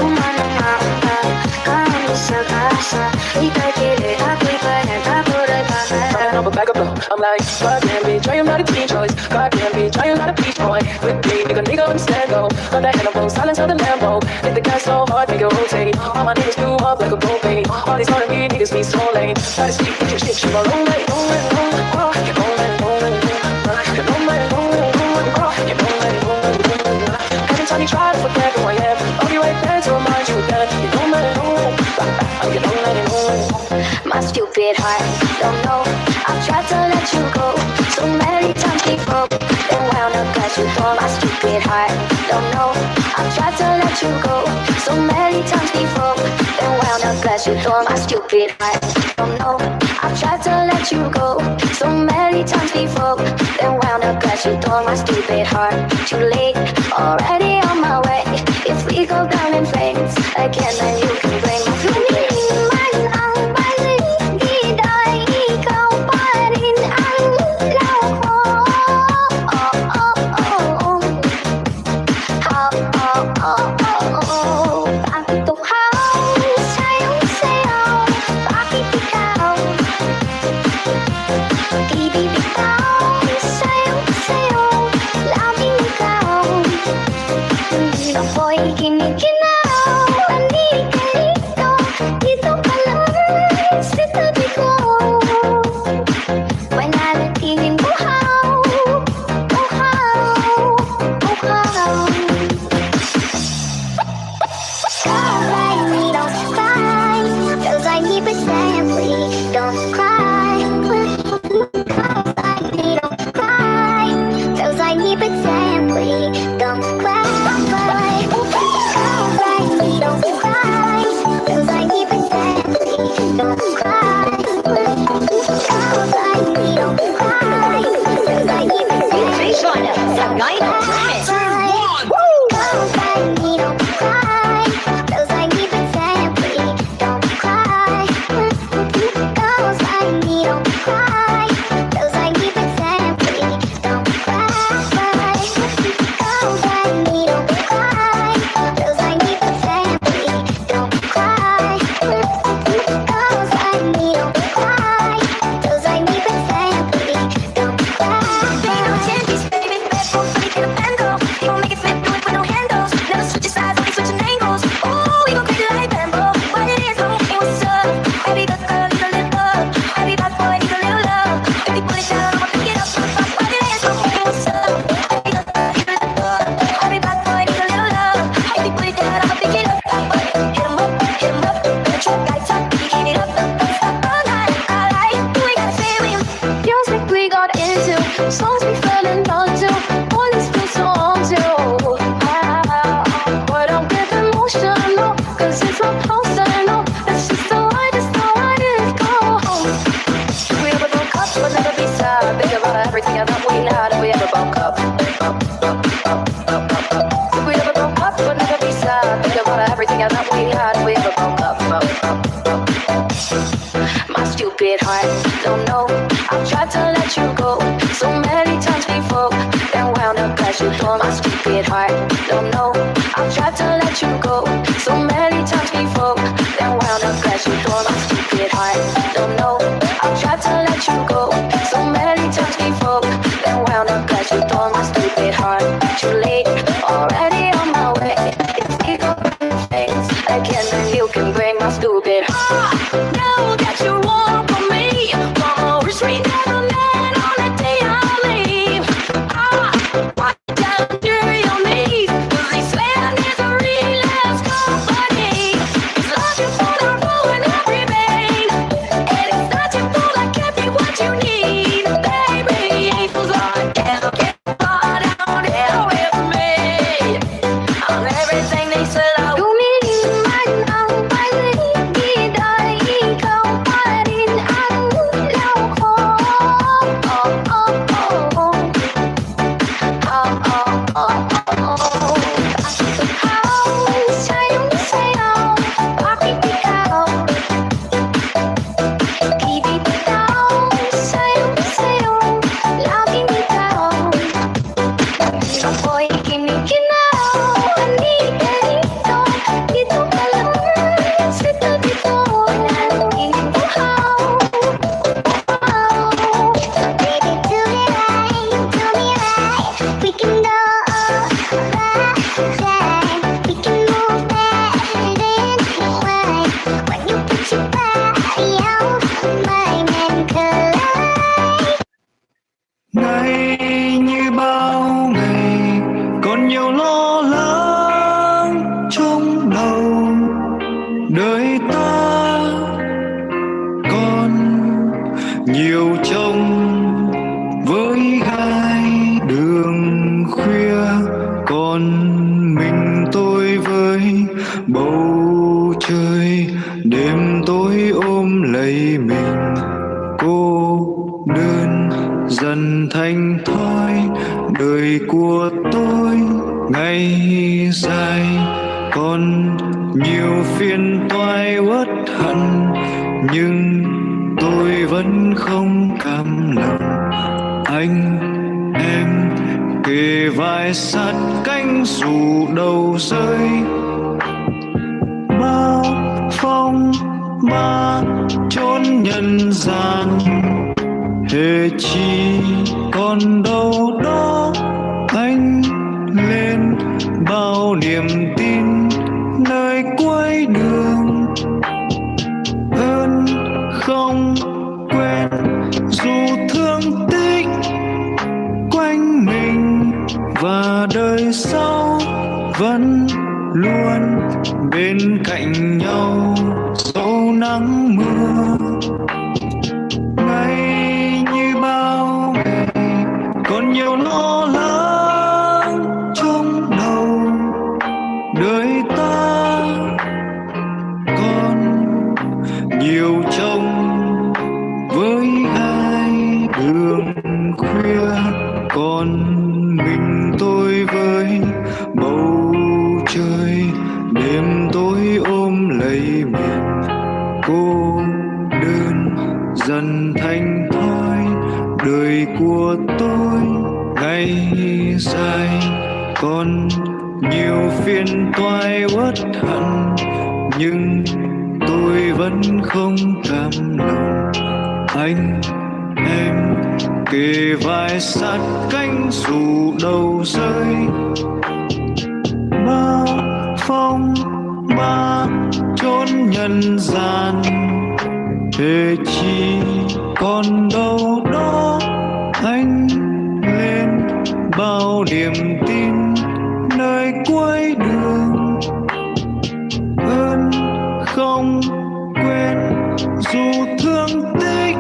Umanang maunta, kami sa kasa. Ika'y kili, ako'y panagkapurat pa Coming up a bag of blow, I'm like, God damn bitch, I am not a teen choice. God damn bitch, I am not a peach boy. With me, nigga understand go. Got that animal, silence of the Lambo. Hit the gas so hard, make it rotate. All my niggas blew up like a propane. All these hard to me, nigga it's me so late. Try to speak with your shit, you are lonely, lonely, lonely. Oh, you're lonely, lonely, lonely. You're lonely, lonely, lonely. Oh, you're lonely, lonely, lonely. Every time you try to forget who I am, I'll be right there to remind you again. You're lonely, lonely. You're lonely, lonely. My stupid heart, don't know. I've tried to let you go so many times before. Then wound up as you thought. My stupid heart, don't know. I've tried to let you go so many times before. Then wound up as you thought. My stupid heart, don't know. I've tried to let you go so many times before. Then wound up as you thought. My stupid heart, too late, already on my way. If we go down in flames again, then you can blame my stupid. Don't know. I've tried to let you go so many times before. Then wound up as you thought. My stupid heart, don't know. I've tried to let you go so many times before. Then wound up as you thought. My stupid heart, don't know. I've tried to let you go so many times before. Then wound up as you thought. My stupid heart, too late, already on my way. If we go things again, then you can bring my stupid heart. Know that you want from me. Won't restrain never man on the day I leave. Why down your knee? ngày như bao ngày còn nhiều lo lắng trong đầu, đời ta còn nhiều trông với hai đường khuya, còn mình tôi với bầu trời đêm tối ôm lấy mình. Cô đơn dần thành thói, đời của tôi ngày dài còn nhiều phiền toái uất hận, nhưng tôi vẫn không cam lòng. Anh em kề vai sát cánh dù đầu rơi, bao phong ba chốn nhân gian, hễ chỉ còn đâu đó anh lên bao niềm tin nơi cuối đường. Ơn không quen dù thương tích quanh mình, và đời sau vẫn luôn bên cạnh nhau dẫu nắng mưa. Ngày như bao ngày còn nhiều lo lắng trong đầu, đời ta còn nhiều trông với hai đường khuya, còn mình tôi với bầu trời đêm tối ôm lấy mình. Cô đơn dần thành thói, đời của tôi ngày dài còn nhiều phiền toái uất hận, nhưng tôi vẫn không cam lòng. Anh em kề vai sát cánh dù đầu rơi, bao phong ba chốn nhân gian, hễ chỉ còn đâu đó anh lên bao niềm tin nơi cuối đường. Ơn không quên dù thương tích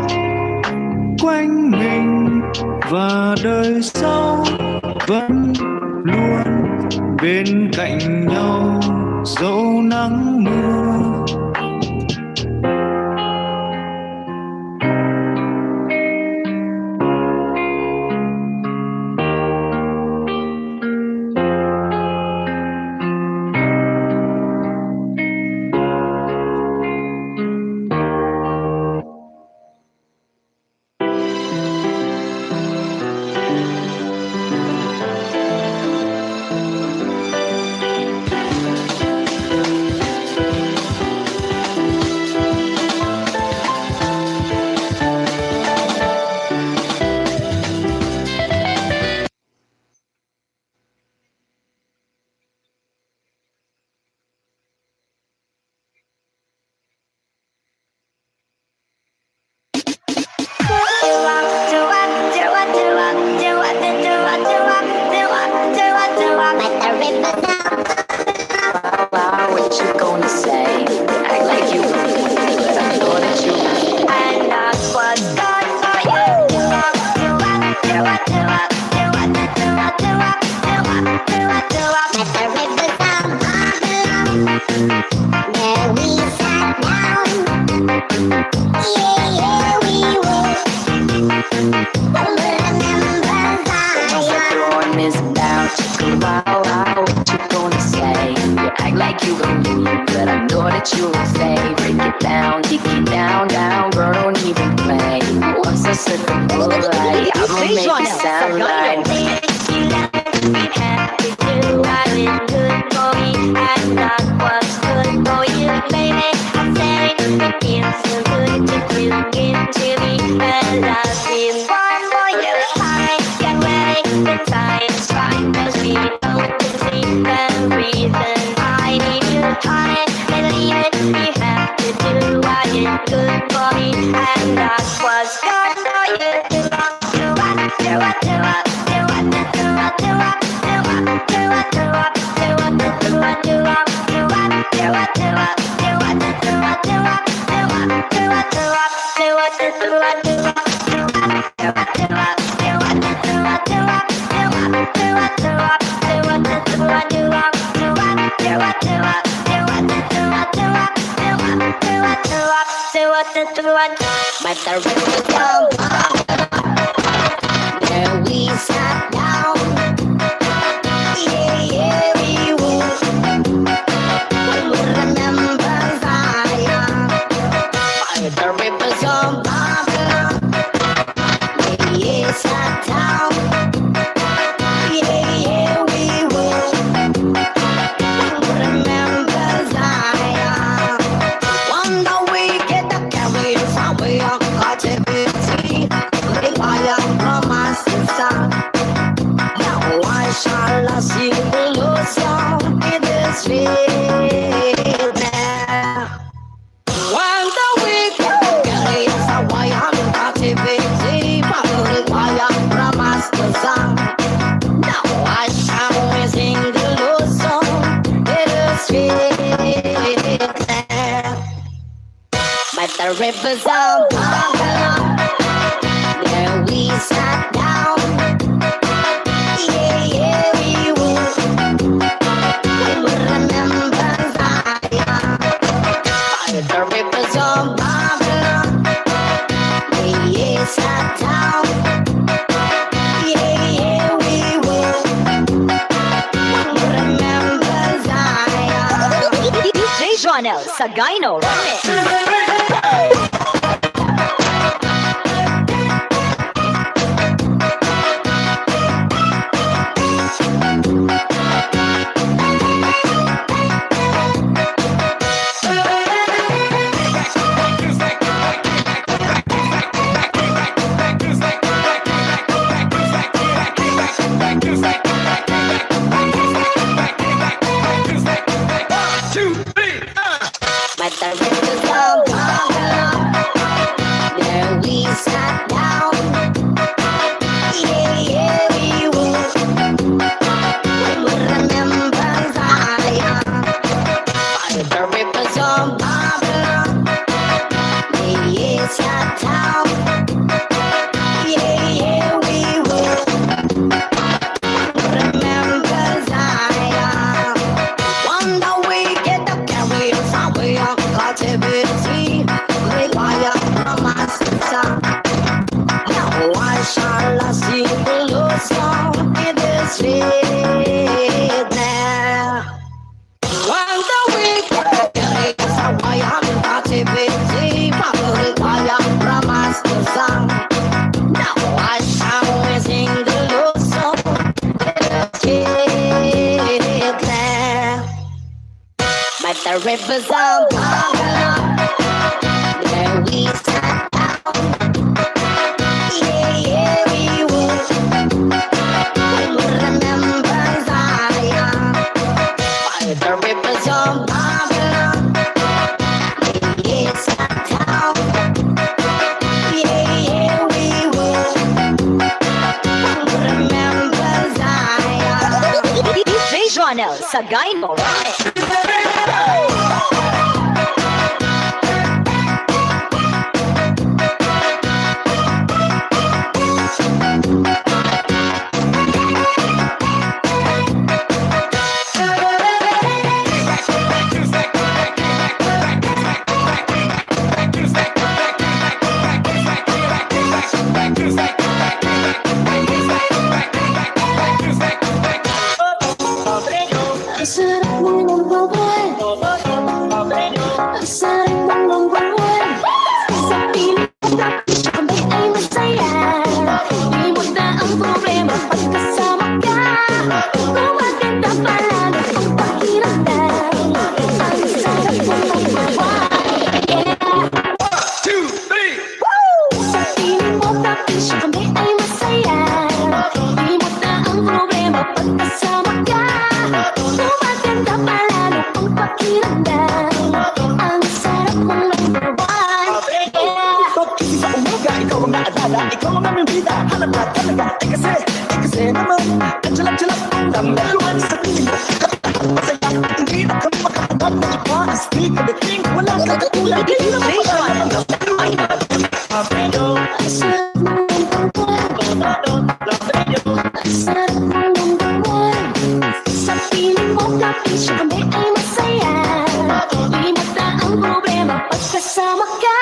quanh mình, và đời sau vẫn luôn bên cạnh nhau dẫu nắng mưa. Good for me, and that's what's good for you. Do what But the river come there we sat down. Yeah, we will remember Zion. By the rivers of Babylon, yeah, sat down. Yeah, we will remember Zion. One day we get the carriers away on captivity. I am promised to son. Now I shall sing the Lord's song in this field now. One day we get the carriers away on captivity. I am promised to son. Now I shall sing the Lord's song in this field now. But the rivers of Babylon, there we sat down. Yeah, we will remember Zion. By the rivers of Babylon, yeah, sat down. Yeah, we will remember Zion. DJ Jonel Sagayno Remix. But the rivers of Babylon, there we sat down. Yeah, we will remember Zion. By the rivers of Babylon, yeah, sat down. Yeah, we will remember Zion. One day we get the carriers away on captivity. I am promised to son. Now I shall sing the Lord's song in this field now. One day we get the carriers away on captivity. I am promised to son. Now I shall sing the Lord's song in this field now. But the rivers of Babylon, there we sat down. Yeah, we will remember Zion. By the rivers of Babylon, yeah, sat down. Yeah, we will remember Zion. DJ Jonel Sagayno Remix. Ang sarap mong lumbawan, ang sarap mong lumbawan. Sa piling mo dati siya kami ay masaya. Di mo na ang problema pagkasama ka. Maganda palalo ang pakiramdam. Ang sarap mong lumbawan. Sa piling mo dati siya kami ay masaya. Di mo na ang problema pagkasama ka. Maganda palalo ang pakiramdam. Ang sarap mong lumbawan. Pag-isip sa umaga, ikaw ang naalala, ikaw ang aming bida. Hanap na talaga, kasi naman ang jalap-jalap ang lamlaluan sa piling mo. Masaya, hindi na kami makakabag na iba. Speak of the king, walang kagatulan. Hindi na mapagalaman ng lamlaluan. sarap ng number one. Sarap ng number one. Sa piling mo kapisyo kami ay masaya. Di mata ang problema pagkasama ka.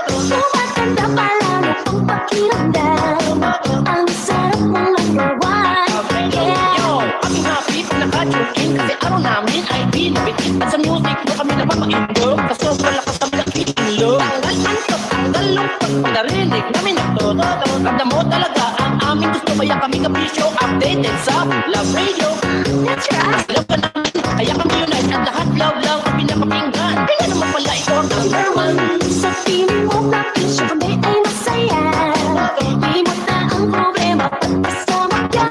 Kumaganda palalo ang pakiramdam. Ang sarap ng number one. Yeah. Kami happy pag naka-tune-in kasi araw namin ay binabit. At sa music mo kami napapaindo. Sa sobrang lakas kami nakikinlo. Tanggal antok, tanggal lungkot. Pag narinig namin ito, ramdam mo talaga ang aming gusto. Kaya kami kapisyo updated sa Love Radio. That's right. Love ka namin, kaya kami unite. At lahat love ang pinakapinggan. Kaya naman pala ito ang number one. Sa piling mo kapisyo kami ay masaya. Di mata ang problema pagkasama ka.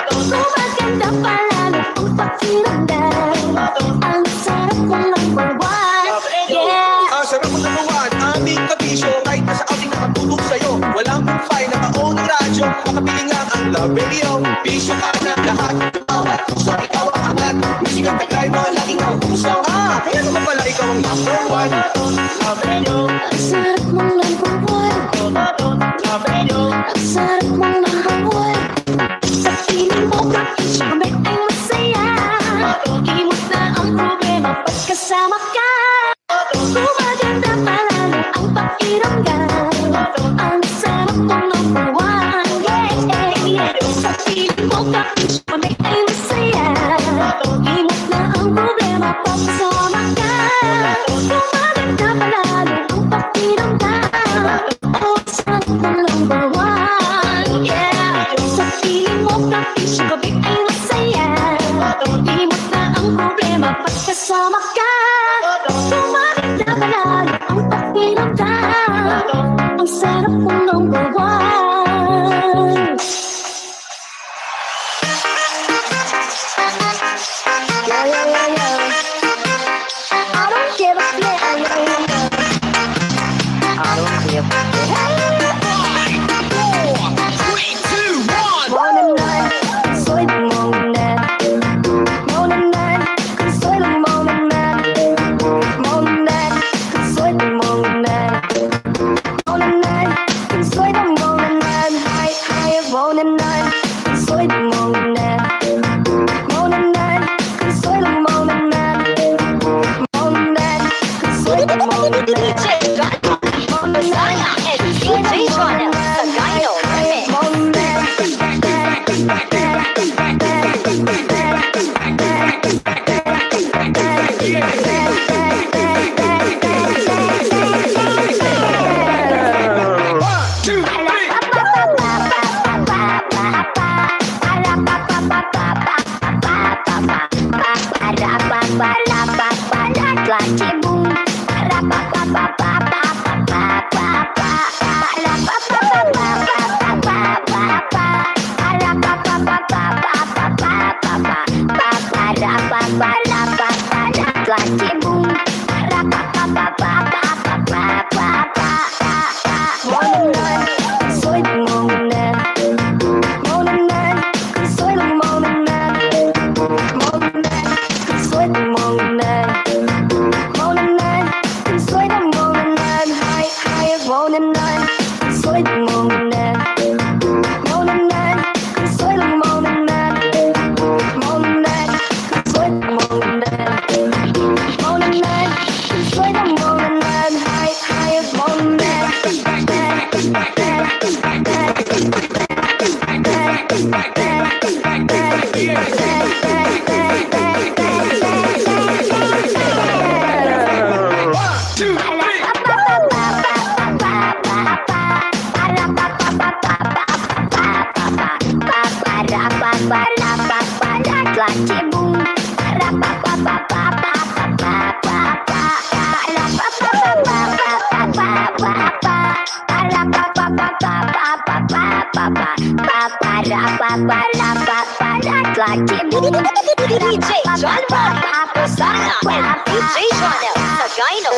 Kumaganda palalo ang pakiramdam. Ang sarap ng number one. Yeah. Sarap mo naman, aming kabisyo. Kahit nasa outing nakatulog sa'yo. Walang mumfay, naka-on ang radyo. Makapiling nga ang Love Radio. Bisyo ka na lahat. Bawat puso, ikaw ang angat. Musika ka tayo mga laging ang puso. Kaya naman pala ikaw ang number one. Love Radio. Ang sarap ng number one. Love Radio. Ang sarap ng number one. Sa piling mo kapisyo kami ay masaya. Himot na ang problema pagkasama ka. Kumaganda palalo ang pakiramdam. Ang sarap ng number one. Yeah. Sa piling mo kapisyo kami ay masaya. Himot na ang problema pagkasama ka. Kumaganda palalo ang pakiramdam. Ang sarap ng number one. Yeah. Sa piling mo kapisyo kami ay masaya. Himot na ang problema pagkasama ka. Kumaganda palalo ang pakiramdam. Ang sarap ng number one. Yeah. I don't give a flip. I don't give a Soy de Monet. Monet, soy de Monet. Monet, soy de Monet. Monet, soy de Monet. Hi, Monet, soy de Monet. Monet, soy de Monet. Monet, soy de Monet. DJ John Rock, Sana, and DJ Jonel, Sagino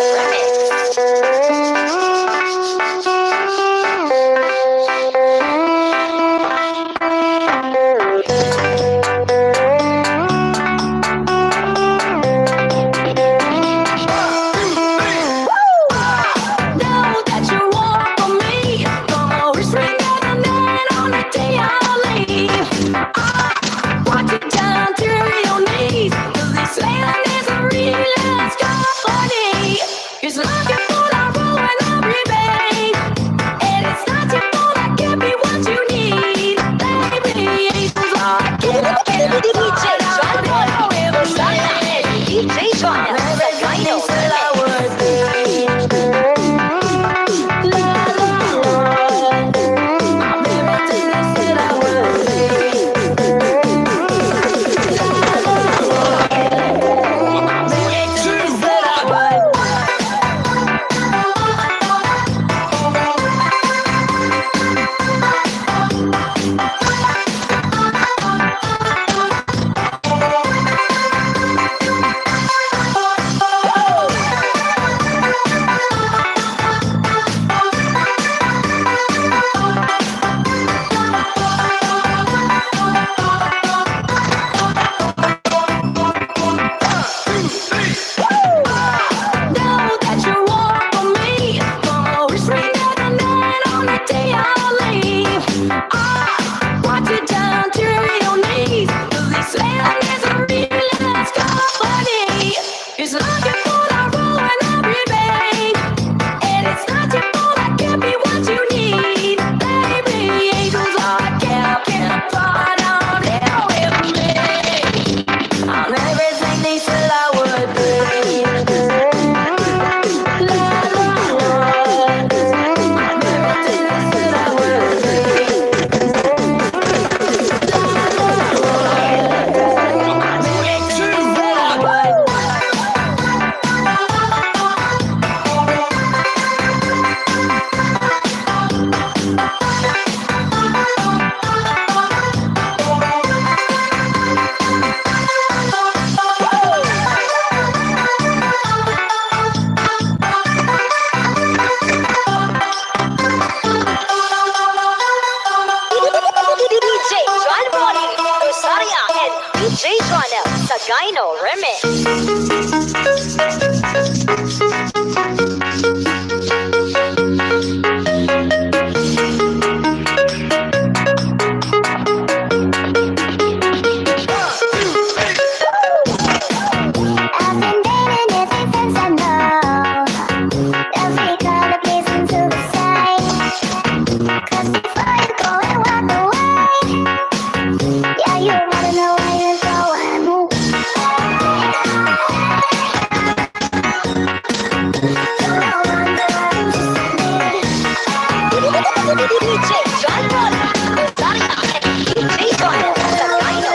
Know that you want for me. Come slowly. Watch it down to your knees. 'Cause this land is really let's go funny. It's looking for the roll and every bank. And it's not your fault, that can't be what you need. Baby, angels are camping apart on there with me. I'm everything they said I would be. La, la, la. I'm everything they said I would be. La, la, la. I'm everything they said I would be. DJ John Bonnie, Rosaria, and DJ Joanel Sagayno Remix. I've been dating every since I know. Every color plays into the side. 'Cause before you go and walk away, yeah, you wanna know where you're going. DJ John Bonnie, Rosaria, and DJ Joanel Sagayno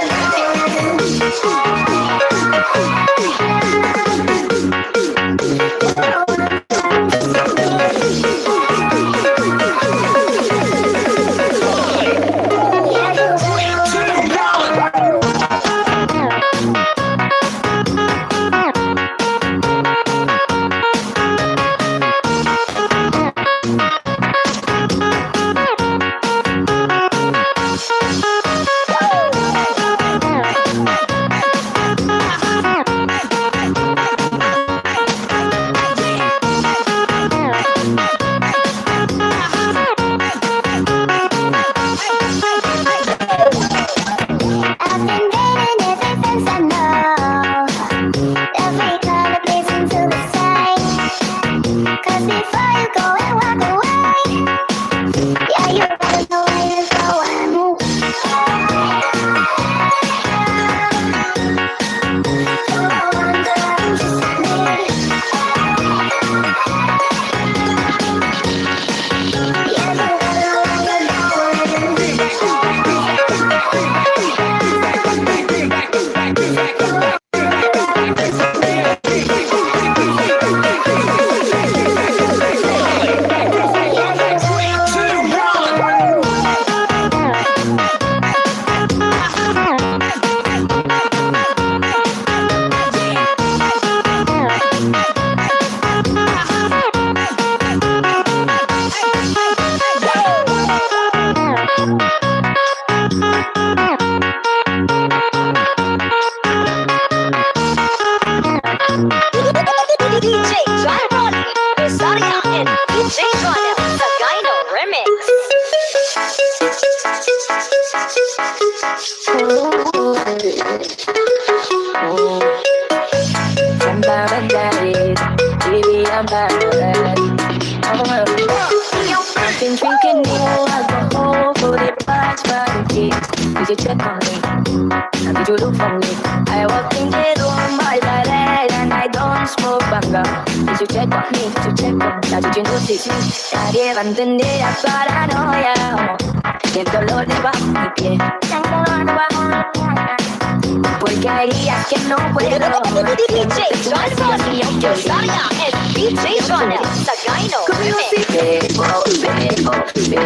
I've been dating every since I know. Every color plays into the side. 'Cause before you go and walk away, yeah, you wanna know where you're going. DJ John Bonnie, Rosaria, and DJ Joanel Sagayno Remix. I'm paradise, baby, I'm paradise. I've been drinking new alcohol for the past 5 days. Did you check on me? Did you look for me? I walk in the room by the red and I don't smoke banga. Did you check on me? Did you check on me? Did you notice me? Nadie va a entender la paranoia. Que el dolor le va a mi pie. El dolor le va a mi pie. Porque hay días que no puedo. DJ John Bonnie, Rosaria, and DJ Joanel Sagayno Remix.